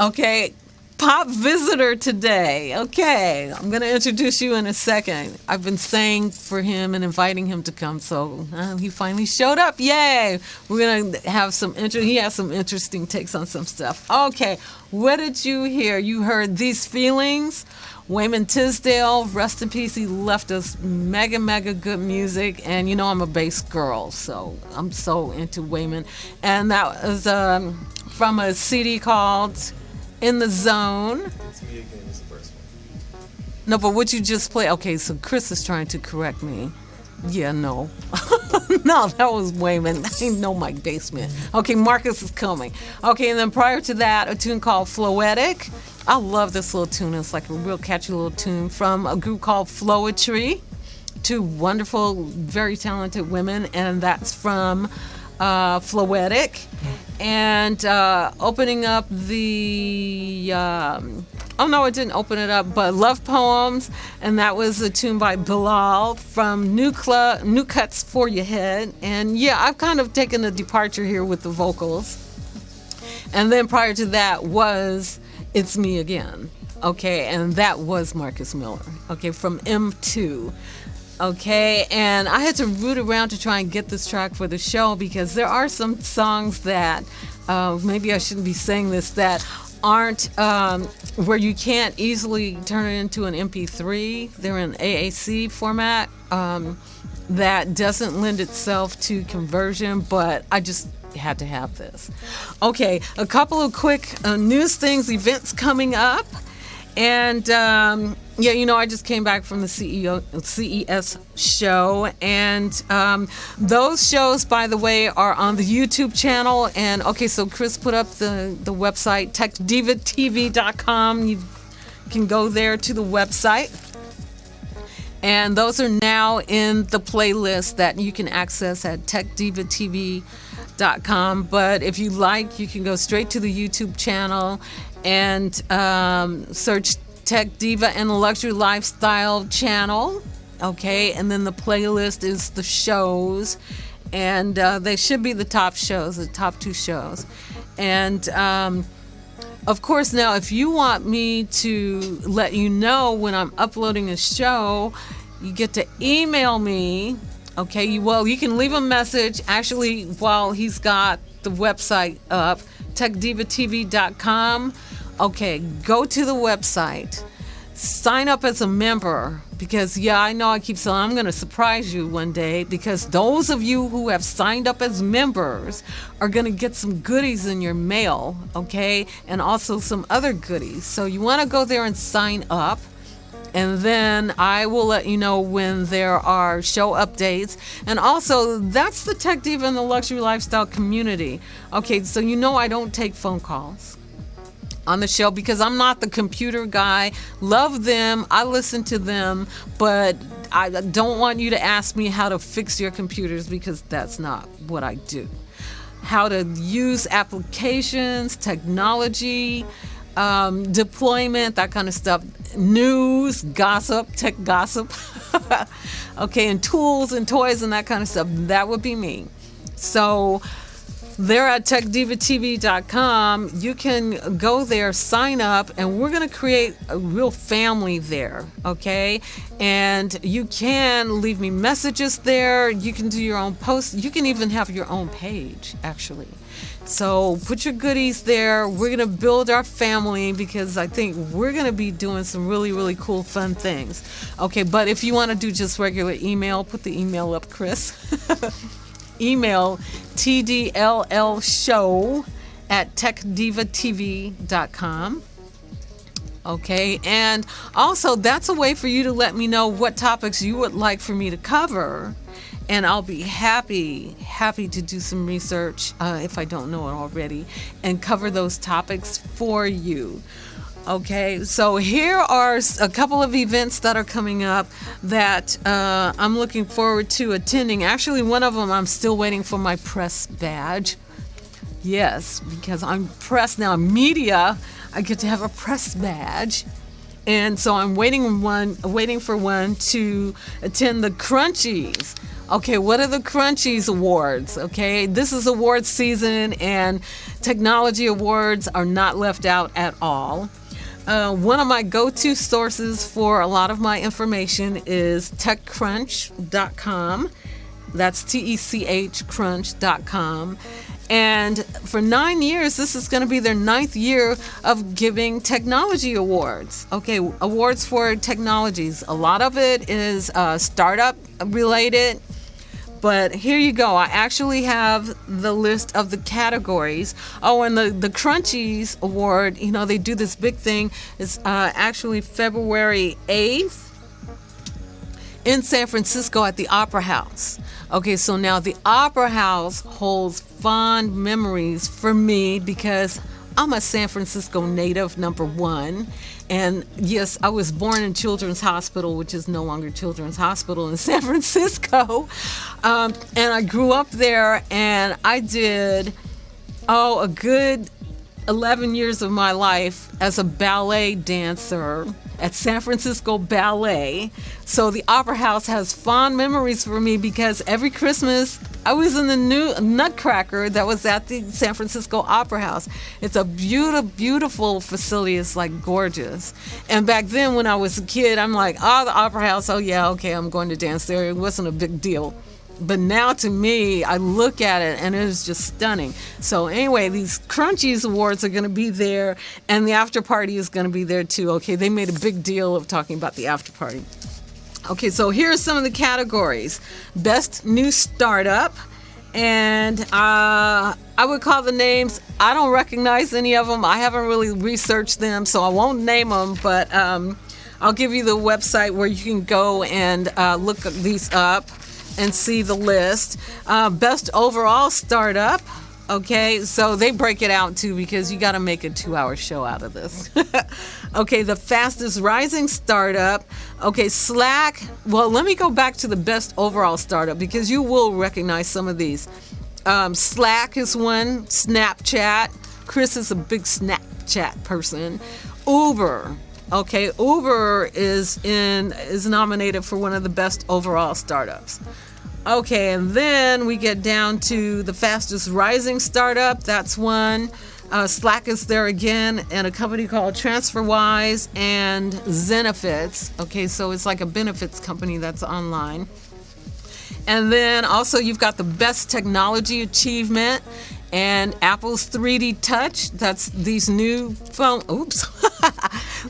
Okay, pop visitor today. Okay, I'm going to introduce you in a second. I've been saying for him and inviting him to come, so he finally showed up. Yay! We're going to have he has some interesting takes on some stuff. Okay, what did you hear? You heard These Feelings. Wayman Tisdale, rest in peace, he left us mega, mega good music. And you know I'm a bass girl, so I'm so into Wayman. And that was from a CD called In the Zone. It's Me Again is the first one. No, but what you just played, okay, so Chris is trying to correct me. Yeah, no. No, that was Wayman. I know my basement. Okay, Marcus is coming. Okay, and then prior to that, a tune called Floetic. I love this little tune. It's like a real catchy little tune from a group called Floetry. Two wonderful, very talented women, and that's from Floetic. And opening up the... oh, no, it didn't open it up, but Love Poems, and that was a tune by Bilal from New Cuts For Your Head. And yeah, I've kind of taken a departure here with the vocals. And then prior to that was It's Me Again, okay, and that was Marcus Miller, okay, from M2. Okay, and I had to root around to try and get this track for the show because there are some songs that, maybe I shouldn't be saying this, that aren't where you can't easily turn it into an MP3. They're in AAC format that doesn't lend itself to conversion, but I just had to have this. Okay, a couple of quick news things, events coming up. And yeah, you know, I just came back from the CES show, and those shows, by the way, are on the YouTube channel. And okay, so Chris put up the website, techdivatv.com. You can go there to the website, and those are now in the playlist that you can access at techdivatv.com. But if you like, you can go straight to the YouTube channel and search Tech Diva and the Luxury Lifestyle channel, okay, and then the playlist is the shows, and they should be the top shows, the top two shows. And of course, now if you want me to let you know when I'm uploading a show, you get to email me, okay. Well, you can leave a message actually while he's got the website up, techdivatv.com. Okay, go to the website, sign up as a member, because yeah, I know I keep saying I'm going to surprise you one day, because those of you who have signed up as members are going to get some goodies in your mail, okay, and also some other goodies. So you want to go there and sign up, and then I will let you know when there are show updates. And also, that's the Tech Diva and the Luxury Lifestyle community. Okay, so you know I don't take phone calls on the show because I'm not the computer guy. Love them, I listen to them, but I don't want you to ask me how to fix your computers, because that's not what I do. How to use applications, technology, deployment, that kind of stuff, news, gossip, tech gossip, okay, and tools and toys and that kind of stuff, that would be me. So there at techdivatv.com, you can go there, sign up, and we're going to create a real family there, okay? And you can leave me messages there. You can do your own posts. You can even have your own page, actually. So put your goodies there. We're going to build our family, because I think we're going to be doing some really, really cool, fun things. Okay, but if you want to do just regular email, put the email up, Chris. Email tdllshow@techdivatv.com. Okay, and also that's a way for you to let me know what topics you would like for me to cover, and I'll be happy to do some research if I don't know it already, and cover those topics for you. Okay, so here are a couple of events that are coming up that I'm looking forward to attending. Actually, one of them I'm still waiting for my press badge. Yes, because I'm press now, media, I get to have a press badge. And so I'm waiting for one to attend the Crunchies. Okay, what are the Crunchies Awards? Okay, this is award season, and technology awards are not left out at all. One of my go-to sources for a lot of my information is techcrunch.com. That's TECH crunch.com. And for 9 years, this is going to be their 9th year of giving technology awards. Okay, awards for technologies. A lot of it is startup related. But here you go. I actually have the list of the categories. Oh, and the Crunchies Award, you know, they do this big thing. It's actually February 8th in San Francisco at the Opera House. Okay, so now the Opera House holds fond memories for me because I'm a San Francisco native, number one. And yes, I was born in Children's Hospital, which is no longer Children's Hospital in San Francisco. And I grew up there, and I did, a good 11 years of my life as a ballet dancer at San Francisco Ballet. So the Opera House has fond memories for me because every Christmas I was in the new Nutcracker that was at the San Francisco Opera House. It's a beautiful facility. It's like gorgeous. And back then when I was a kid, I'm like, the Opera House, yeah, okay, I'm going to dance there. It wasn't a big deal. But now to me, I look at it and it is just stunning. So anyway, these Crunchies Awards are going to be there, and the after party is going to be there too. Okay, they made a big deal of talking about the after party. Okay, so here are some of the categories. Best New Startup. And I would call the names. I don't recognize any of them. I haven't really researched them, so I won't name them. But I'll give you the website where you can go and look these up and see the list. Best Overall Startup. Okay, so they break it out too because you got to make a 2-hour show out of this. Okay, the Fastest Rising Startup. Okay, Slack. Well, let me go back to the Best Overall Startup because you will recognize some of these. Slack is one. Snapchat. Chris is a big Snapchat person. Uber. Okay, Uber is nominated for one of the Best Overall Startups. Okay, and then we get down to the Fastest Rising Startup. That's one. Slack is there again, and a company called TransferWise and Zenefits. Okay, so it's like a benefits company that's online. And then also you've got the Best Technology Achievement and Apple's 3D Touch. That's these new phone. Oops.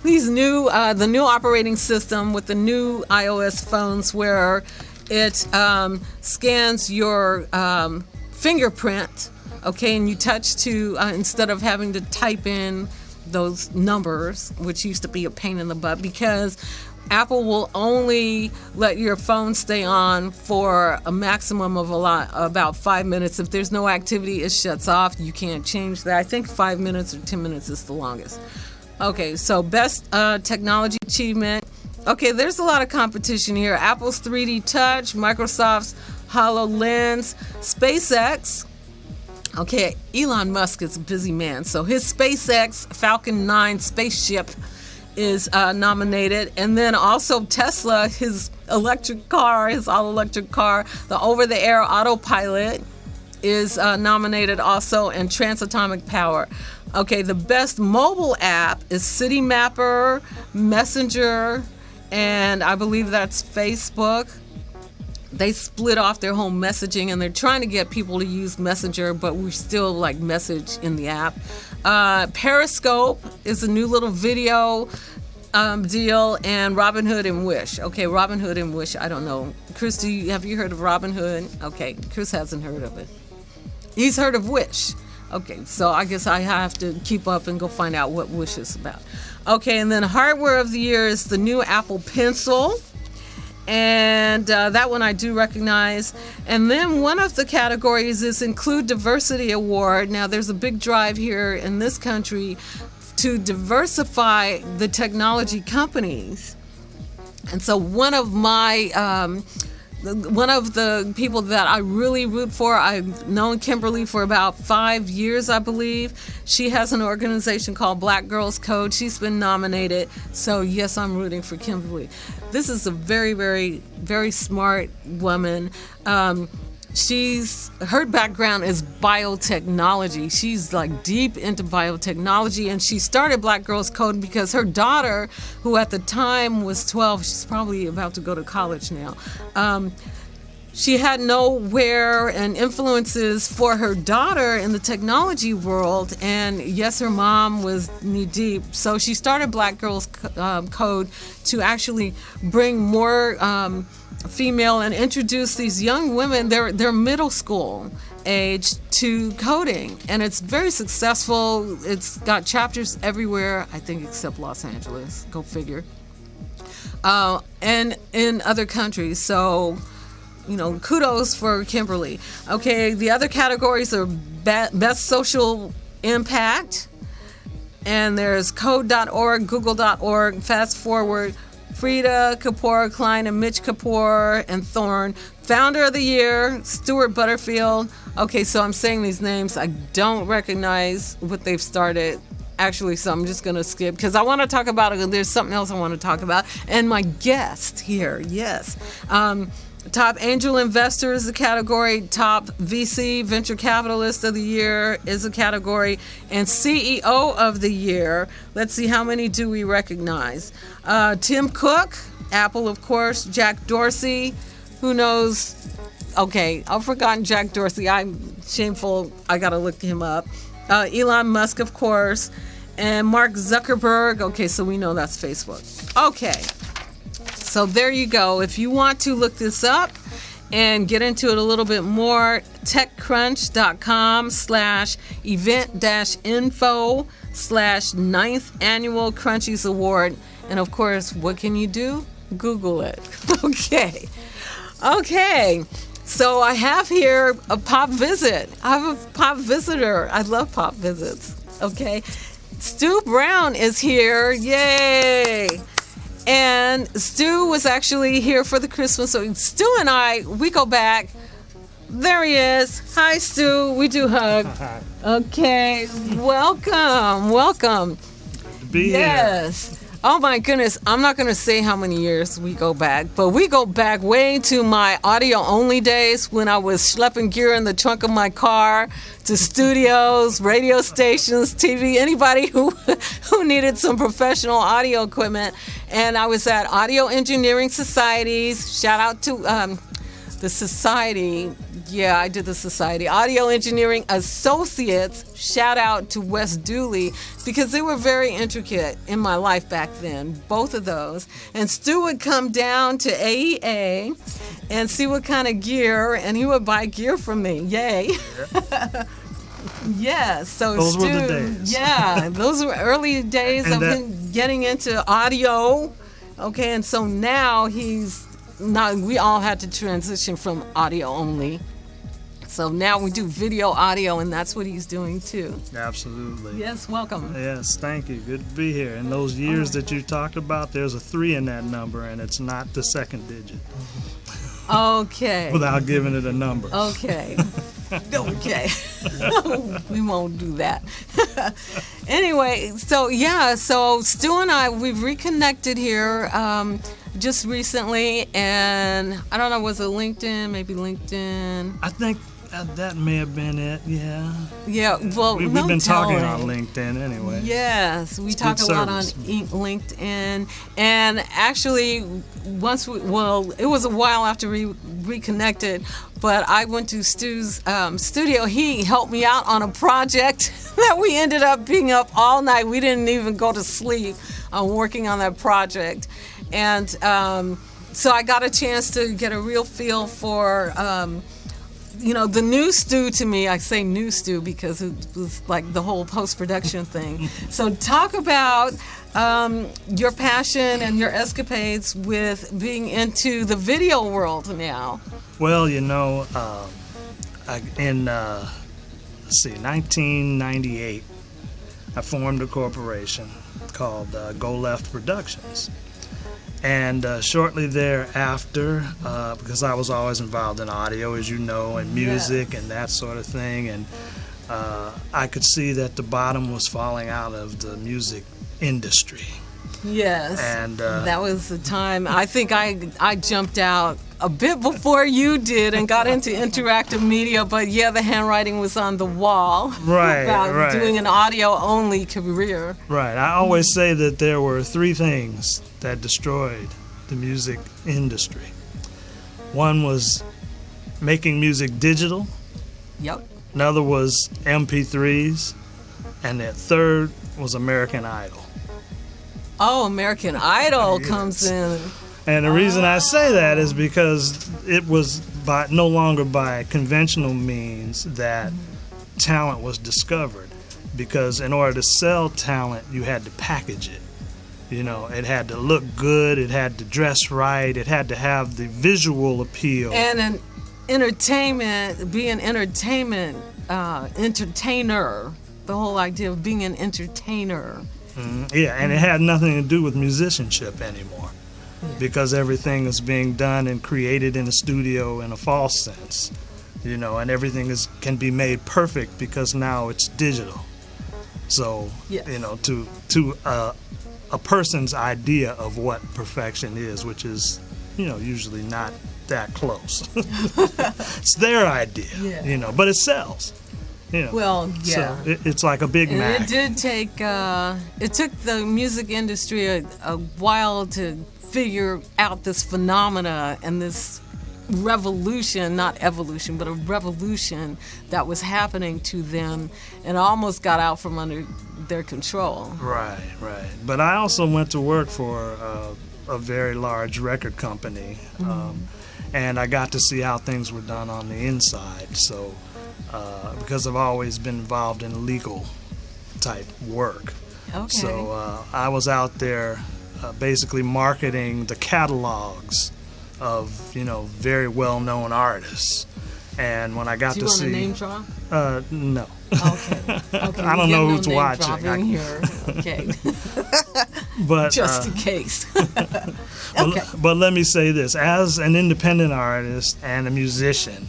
The new operating system with the new iOS phones where it scans your fingerprint, okay, and you touch to, instead of having to type in those numbers, which used to be a pain in the butt, because Apple will only let your phone stay on for a maximum of about 5 minutes. If there's no activity, it shuts off. You can't change that. I think 5 minutes or 10 minutes is the longest. Okay, so Best Technology Achievement. Okay, there's a lot of competition here. Apple's 3D Touch, Microsoft's HoloLens, SpaceX. Okay, Elon Musk is a busy man, so his SpaceX Falcon 9 spaceship is nominated. And then also Tesla, his electric car, his all-electric car, the over-the-air autopilot is nominated also, and Transatomic Power. Okay, the best mobile app is City Mapper, Messenger, and I believe that's Facebook. They split off their whole messaging, and they're trying to get people to use Messenger, but we still like message in the app. Periscope is a new little video deal, and Robinhood and Wish. Okay, Robinhood and Wish, I don't know. Chris, have you heard of Robinhood? Okay, Chris hasn't heard of it. He's heard of Wish. Okay, so I guess I have to keep up and go find out what Wish is about. Okay, and then Hardware of the Year is the new Apple Pencil. And that one I do recognize. And then one of the categories is Include Diversity Award. Now, there's a big drive here in this country to diversify the technology companies. And so one of my one of the people that I really root for. I've known Kimberly for about 5 years, I believe. She has an organization called Black Girls Code. She's been nominated. So, yes, I'm rooting for Kimberly. This is a very, very, very smart woman. Her background is biotechnology. She's like deep into biotechnology, and she started Black Girls Code because her daughter, who at the time was 12, she's probably about to go to college now. She had nowhere and influences for her daughter in the technology world, and yes, her mom was knee deep. So she started Black Girls Code to actually bring more female and introduce these young women, they're middle school age, to coding, and it's very successful. It's got chapters everywhere, I think, except Los Angeles, go figure, and in other countries. So, kudos for Kimberly. Okay, the other categories are best social impact, and there's code.org, google.org, fast forward, Frida Kapoor, Klein, and Mitch Kapoor, and Thorne. Founder of the Year, Stuart Butterfield. Okay, so I'm saying these names. I don't recognize what they've started, actually, so I'm just going to skip, because I want to talk about it. There's something else I want to talk about. And my guest here, yes. Top Angel Investor is a category. Top VC, Venture Capitalist of the Year is a category. And CEO of the Year, let's see, how many do we recognize? Tim Cook, Apple, of course. Jack Dorsey, who knows? Okay, I've forgotten Jack Dorsey. I'm shameful. I got to look him up. Elon Musk, of course. And Mark Zuckerberg. Okay, so we know that's Facebook. Okay. So there you go. If you want to look this up and get into it a little bit more, techcrunch.com/event-info/9th Annual Crunchies Award. And of course, what can you do? Google it. Okay. So I have here a pop visit. I have a pop visitor. I love pop visits. Okay. Stu Brown is here. Yay. And Stu was actually here for the Christmas. So Stu and we go back. There he is. Hi, Stu. We do hug. Okay. Welcome. Good to be here. Yes. Oh my goodness. I'm not going to say how many years we go back, but we go back way to my audio only days when I was schlepping gear in the trunk of my car to studios, radio stations, TV, anybody who needed some professional audio equipment. And I was at Audio Engineering Societies. Shout out to the society. Yeah, I did the society. Audio Engineering Associates. Shout out to Wes Dooley, because they were very intricate in my life back then, both of those. And Stu would come down to AEA and see what kind of gear, and he would buy gear from me. Yay. Yeah, so those Stu, were the days. Yeah, those were early days of him getting into audio. Okay, and so now we all had to transition from audio only. So now we do video audio, and that's what he's doing too. Absolutely. Yes, welcome. Yes, thank you. Good to be here. And those years that you talked about, there's a 3 in that number, and it's not the second digit. Okay. Without giving it a number. Okay. Okay. We won't do that. Anyway, so Stu and we've reconnected here just recently, and I don't know, was it LinkedIn? Maybe LinkedIn. I think that may have been it, yeah. Yeah, well, we've been talking on LinkedIn anyway. Yes, we talk a lot on LinkedIn. And actually, it was a while after we reconnected, but I went to Stu's studio. He helped me out on a project that we ended up being up all night. We didn't even go to sleep working on that project. And so I got a chance to get a real feel for the new Stu to me. I say new Stu because it was like the whole post-production thing. So talk about your passion and your escapades with being into the video world now. Well, in 1998, I formed a corporation called Go Left Productions. And shortly thereafter, because I was always involved in audio, as you know, and music and that sort of thing, and I could see that the bottom was falling out of the music industry. Yes. And that was the time. I think I jumped out a bit before you did and got into interactive media, but yeah, the handwriting was on the wall. Right, about right. doing an audio-only career. Right. I always say that there were three things that destroyed the music industry. One was making music digital. Yep. Another was MP3s. And the third was American Idol. Oh, American Idol Yes. comes in. And the reason I say that is because it was no longer by conventional means that talent was discovered. Because in order to sell talent, you had to package it. You know, it had to look good, it had to dress right, it had to have the visual appeal. And an entertainment, be an entertainment entertainer. The whole idea of being an entertainer. Yeah, and it had nothing to do with musicianship anymore. Because everything is being done and created in a studio in a false sense. You know, and everything can be made perfect because now it's digital. So, Yes. you know, to a person's idea of what perfection is, which is, you know, usually not that close. It's their idea, Yeah. you know, but it sells. You know. Well, yeah. So it's like a Big And Mac. it did take, it took the music industry a while to figure out this phenomena and this revolution, not evolution, but a revolution that was happening to them and almost got out from under their control. Right, right. But I also went to work for a very large record company, and I got to see how things were done on the inside. So, because I've always been involved in legal type work. Okay. So I was out there basically marketing the catalogs of, you know, very well-known artists. And when I got Do you to want see, a name drop? No. Okay. Okay. I don't know who's watching. Dropping here. Okay. But Just in case. but let me say this: as an independent artist and a musician,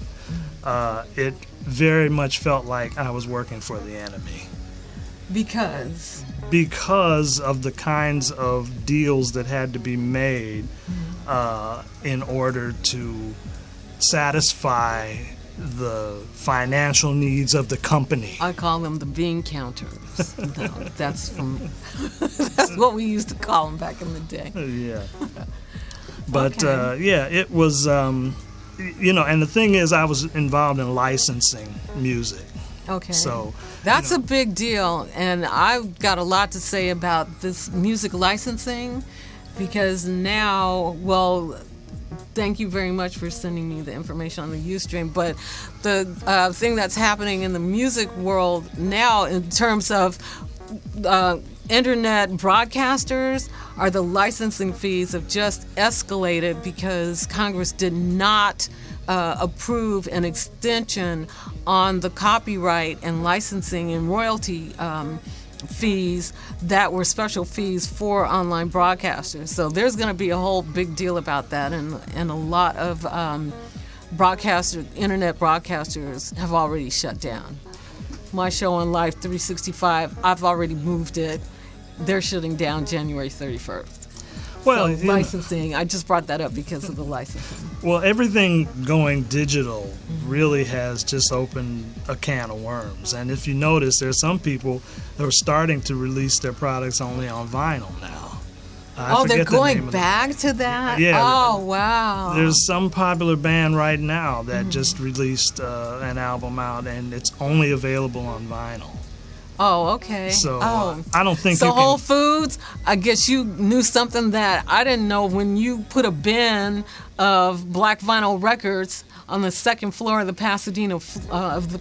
it very much felt like I was working for the enemy. Because of the kinds of deals that had to be made in order to satisfy the financial needs of the company. I call them the bean counters. No, that's what we used to call them back in the day. Yeah. But Okay. yeah, it was, you know, and the thing is, I was involved in licensing music. Okay. So that's a big deal, and I've got a lot to say about this music licensing because now, well, thank you very much for sending me the information on the Ustream, but the thing that's happening in the music world now in terms of internet broadcasters are the licensing fees have just escalated because Congress did not approve an extension on the copyright and licensing and royalty fees that were special fees for online broadcasters. So there's going to be a whole big deal about that, and a lot of internet broadcasters have already shut down. My show on Live 365, I've already moved it. They're shutting down January 31st. Well, So licensing, I just brought that up because of the licensing. well, everything going digital really has just opened a can of worms. And if you notice, there's some people that are starting to release their products only on vinyl now. I They're forget the name going of the- back to that? Yeah. Oh, wow. There's some popular band right now that just released an album out, and it's only available on vinyl. Oh, okay. So oh. I don't think So you can. Whole Foods, I guess you knew something that I didn't know. When you put a bin of black vinyl records on the second floor of the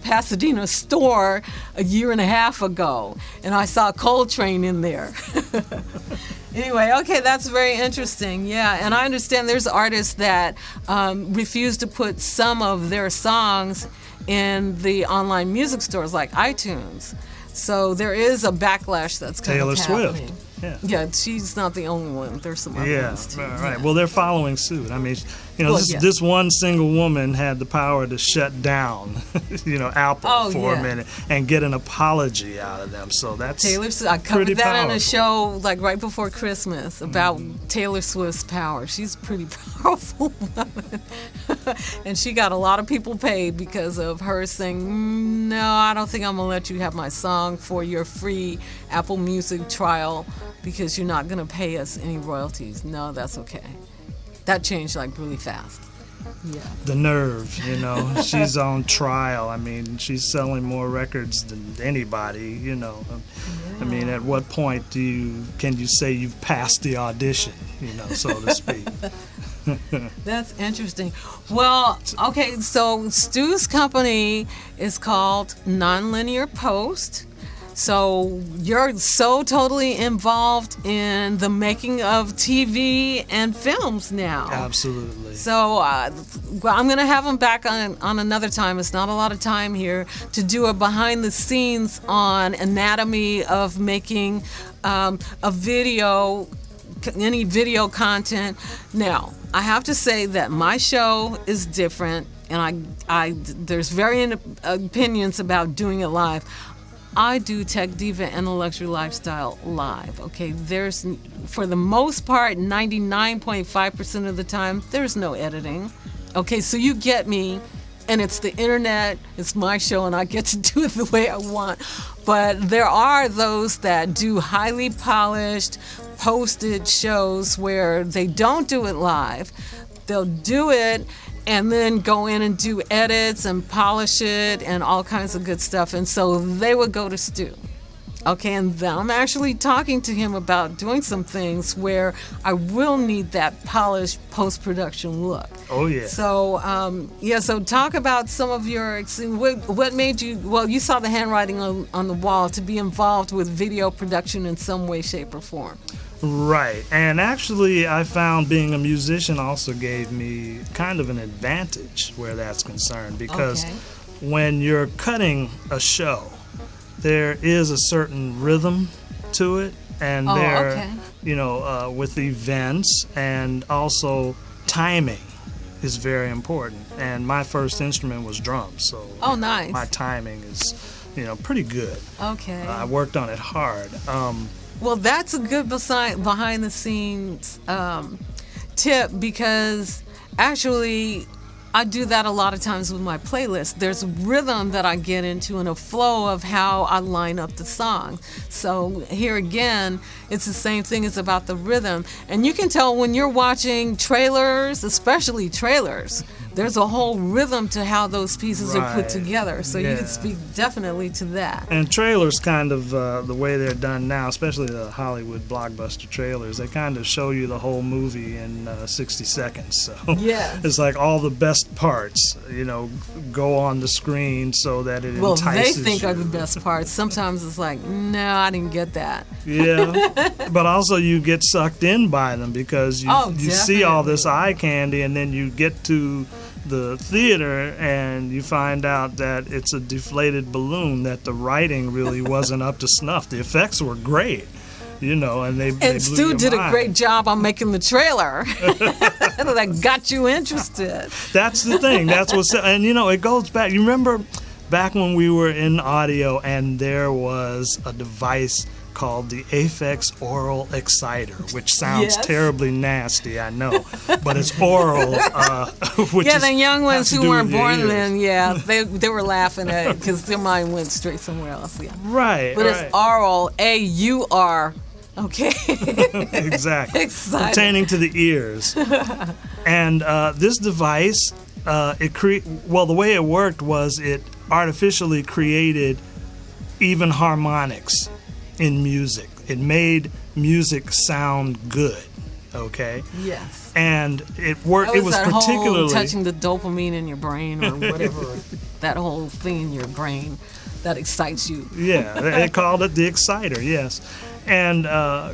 Pasadena store a year and a half ago, and I saw Coltrane in there. Anyway, okay, that's very interesting. Yeah, and I understand there's artists that refuse to put some of their songs in the online music stores like iTunes. So there is a backlash that's kind Taylor of Swift. happening. Yeah. Yeah, she's not the only one. There's some other Yeah, ones too. right. Yeah. Well, they're following suit. I mean, Well, this one single woman had the power to shut down, Apple for yeah. a minute and get an apology out of them. So that's Taylor Swift. I covered pretty that in a powerful. show like right before Christmas about Taylor Swift's power. She's a pretty powerful woman, and she got a lot of people paid because of her saying, "No, I don't think I'm gonna let you have my song for your free Apple Music trial because you're not gonna pay us any royalties." No, that's okay. That changed like really fast. Yeah. the nerve, she's on trial. I mean, she's selling more records than anybody, I mean, at what point can you say you've passed the audition, so to speak? That's interesting. Well, okay, so Stu's company is called Nonlinear Post. So you're so totally involved in the making of TV and films now. Absolutely. So I'm going to have him back on another time. It's not a lot of time here to do a behind the scenes on anatomy of making a video, any video content. Now, I have to say that my show is different, and there's varying opinions about doing it live. I do Tech Diva and the Luxury Lifestyle live, okay? There's, for the most part, 99.5% of the time, there's no editing. Okay, so you get me, and it's the internet, it's my show, and I get to do it the way I want. But there are those that do highly polished, posted shows where they don't do it live. They'll do it and then go in and do edits and polish it and all kinds of good stuff. And so they would go to Stu. Okay, and then I'm actually talking to him about doing some things where I will need that polished post-production look. Oh, yeah. So, so talk about some of your, what made you, well, you saw the handwriting on the wall to be involved with video production in some way, shape, or form. Right. And actually, I found being a musician also gave me kind of an advantage where that's concerned, because when you're cutting a show, there is a certain rhythm to it, and with events, and also timing is very important. And my first instrument was drums, so nice. My timing is, pretty good. Okay. I worked on it hard. Well, that's a good behind the scenes tip, because actually I do that a lot of times with my playlist. There's a rhythm that I get into and a flow of how I line up the song. So here again, it's the same thing. It's about the rhythm. And you can tell when you're watching trailers, especially trailers, there's a whole rhythm to how those pieces are put together. So you can speak definitely to that. And trailers kind of, the way they're done now, especially the Hollywood blockbuster trailers, they kind of show you the whole movie in 60 seconds. So it's like all the best parts, go on the screen so that it entices they think you. are the best parts. Sometimes it's like, no, I didn't get that. Yeah, but also you get sucked in by them because you see all this eye candy, and then you get to the theater and you find out that it's a deflated balloon, that the writing really wasn't up to snuff. The effects were great, and they blew Stu your did a mind. great job on making the trailer that got you interested. That's the thing. That's what's, and it goes back. You remember back when we were in audio and there was a device called the Aphex Oral Exciter, which sounds terribly nasty, I know, but it's oral. Which the young ones has to who do weren't with your born ears. then, they were laughing at it because their mind went straight somewhere else. Yeah. Right. But it's oral, A-U-R. Okay. Exactly. Exciting. Pertaining to the ears. And this device, the way it worked was it artificially created even harmonics in music. It made music sound good. Okay. Yes. And it worked. It was that particularly whole touching the dopamine in your brain or whatever. That whole thing in your brain that excites you. Yeah, they called it the exciter. Yes. And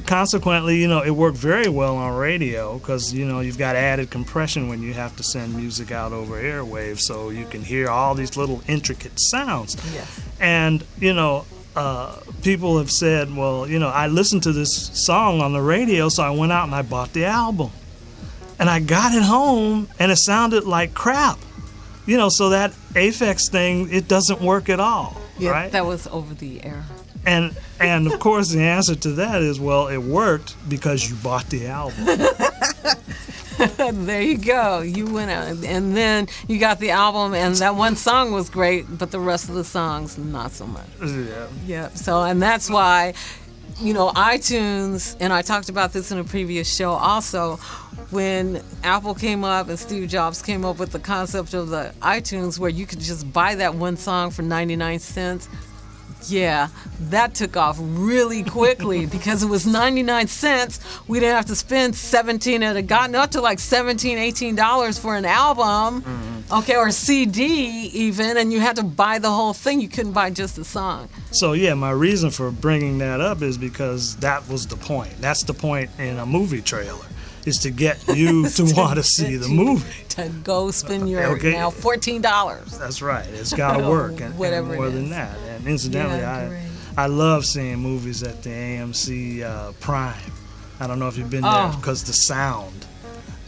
consequently, it worked very well on radio because, you've got added compression when you have to send music out over airwaves, so you can hear all these little intricate sounds. Yes. And, people have said, well, I listened to this song on the radio, so I went out and I bought the album. And I got it home, and it sounded like crap. So that Aphex thing, it doesn't work at all, Yeah, right? that was over the air. And of course, the answer to that is, well, it worked because you bought the album. There you go. You went out, and then you got the album, and that one song was great, but the rest of the songs, not so much. Yeah. Yeah. So, and that's why, iTunes, and I talked about this in a previous show also, when Apple came up and Steve Jobs came up with the concept of the iTunes where you could just buy that one song for 99 cents. Yeah, that took off really quickly because it was 99 cents. We didn't have to spend 17. It had gotten up to like $17, $18 for an album, okay, or a CD even, and you had to buy the whole thing. You couldn't buy just the song. So, yeah, my reason for bringing that up is because that was the point. That's the point in a movie trailer, is to get you to want to see the movie. To go spend your now $14. That's right. It's got to work, and Whatever more it than is. that. And incidentally, Yeah, great. I love seeing movies at the AMC Prime. I don't know if you've been there because the sound.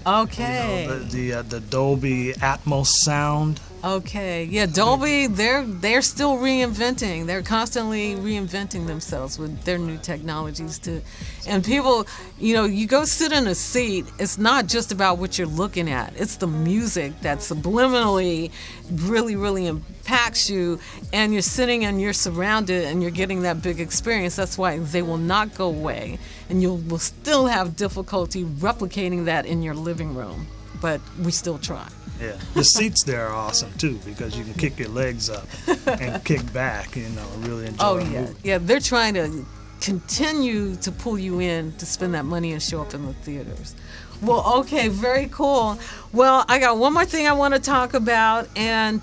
Okay. The Dolby Atmos sound. Okay. Yeah, Dolby, they're still reinventing. They're constantly reinventing themselves with their new technologies too. And people, you go sit in a seat, it's not just about what you're looking at. It's the music that subliminally really, really impacts you, and you're sitting and you're surrounded and you're getting that big experience. That's why they will not go away, and you will still have difficulty replicating that in your living room. But we still try. Yeah, the seats there are awesome too because you can kick your legs up and kick back. Really enjoy. The movie. Yeah. They're trying to continue to pull you in to spend that money and show up in the theaters. Well, okay, very cool. Well, I got one more thing I want to talk about, and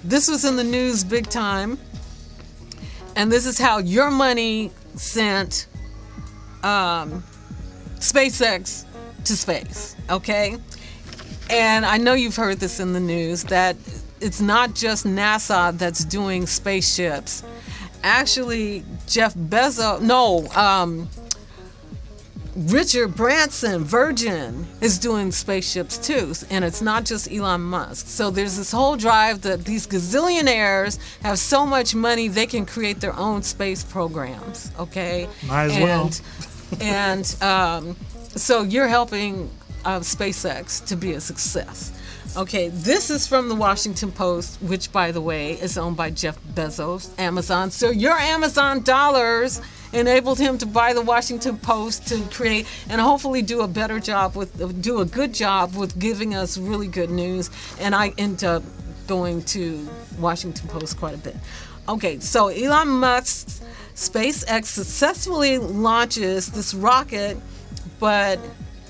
this was in the news big time. And this is how your money sent SpaceX to space. Okay. And I know you've heard this in the news that it's not just NASA that's doing spaceships. Actually, Richard Branson, Virgin, is doing spaceships too. And it's not just Elon Musk. So there's this whole drive that these gazillionaires have so much money they can create their own space programs. Okay? Might as well. And so you're helping SpaceX to be a success. Okay, this is from the Washington Post, which, by the way, is owned by Jeff Bezos, Amazon. So your Amazon dollars enabled him to buy the Washington Post to create and hopefully do a good job with giving us really good news. And I end up going to Washington Post quite a bit. Okay, so Elon Musk's SpaceX successfully launches this rocket, but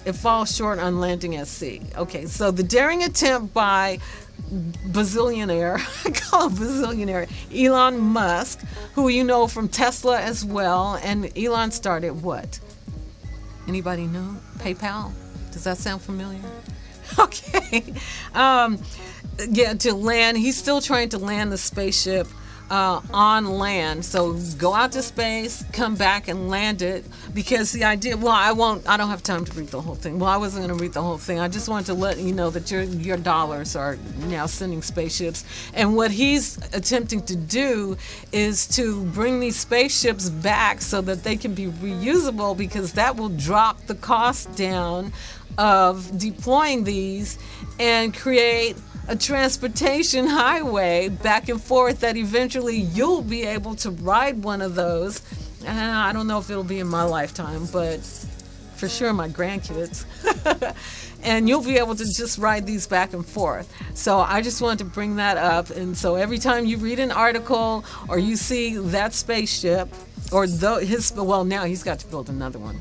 it falls short on landing at sea. Okay, so the daring attempt by bazillionaire, I call him bazillionaire, Elon Musk, who you know from Tesla as well, and Elon started what? Anybody know? PayPal? Does that sound familiar? Okay. To land, he's still trying to land the spaceship on land. So go out to space, come back and land it, because the idea, I don't have time to read the whole thing. Well, I wasn't going to read the whole thing. I just wanted to let you know that your dollars are now sending spaceships. And what he's attempting to do is to bring these spaceships back so that they can be reusable, because that will drop the cost down of deploying these and create a transportation highway back and forth that eventually you'll be able to ride one of those. I don't know if it'll be in my lifetime, but for sure my grandkids. And you'll be able to just ride these back and forth. So I just wanted to bring that up. And so every time you read an article or you see that spaceship, or now he's got to build another one.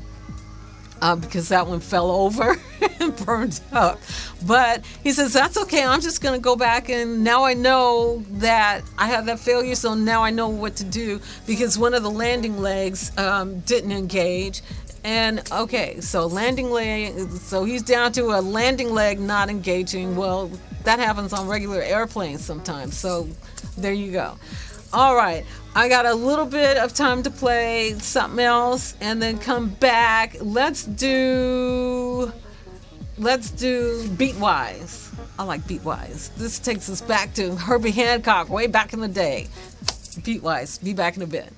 Because that one fell over and burned up. But he says, that's okay. I'm just going to go back, and now I know that I had that failure, so now I know what to do, because one of the landing legs didn't engage. And okay, so landing leg, so he's down to a landing leg not engaging. Well, that happens on regular airplanes sometimes. So there you go. All right. I got a little bit of time to play something else and then come back. Let's do Beatwise. I like Beatwise. This takes us back to Herbie Hancock way back in the day. Beatwise. Be back in a bit.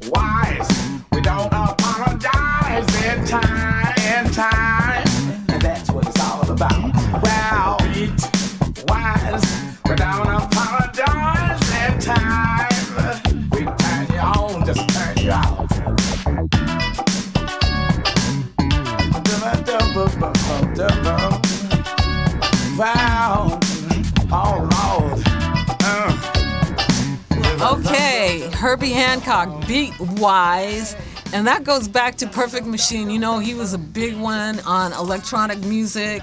Wise, we don't apologize. Oh, Lord. Okay, Herbie Hancock, Beat Wise. And that goes back to Perfect Machine. You know, he was a big one on electronic music.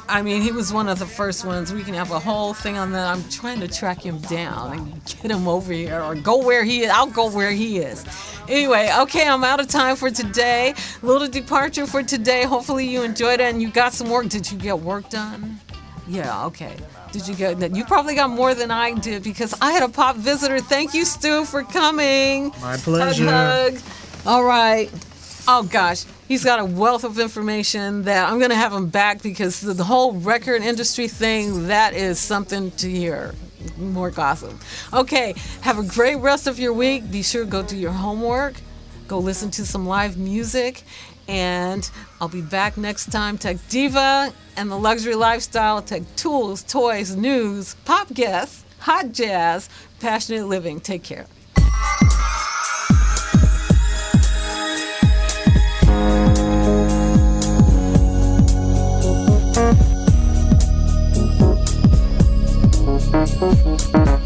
I mean, he was one of the first ones. We can have a whole thing on that. I'm trying to track him down and get him over here or go where he is. I'll go where he is. Anyway, okay, I'm out of time for today. A little departure for today. Hopefully you enjoyed it and you got some work. Did you get work done? Yeah, okay. Did you get that? You probably got more than I did because I had a pop visitor. Thank you, Stu, for coming. My pleasure. Hug, hug. All right. Oh, gosh. He's got a wealth of information that I'm going to have him back because the whole record industry thing, that is something to hear. More gossip. Okay. Have a great rest of your week. Be sure to go do your homework. Go listen to some live music. And I'll be back next time. Tech Diva and the Luxury Lifestyle. Tech tools, toys, news, pop guests, hot jazz, passionate living. Take care. Thank you.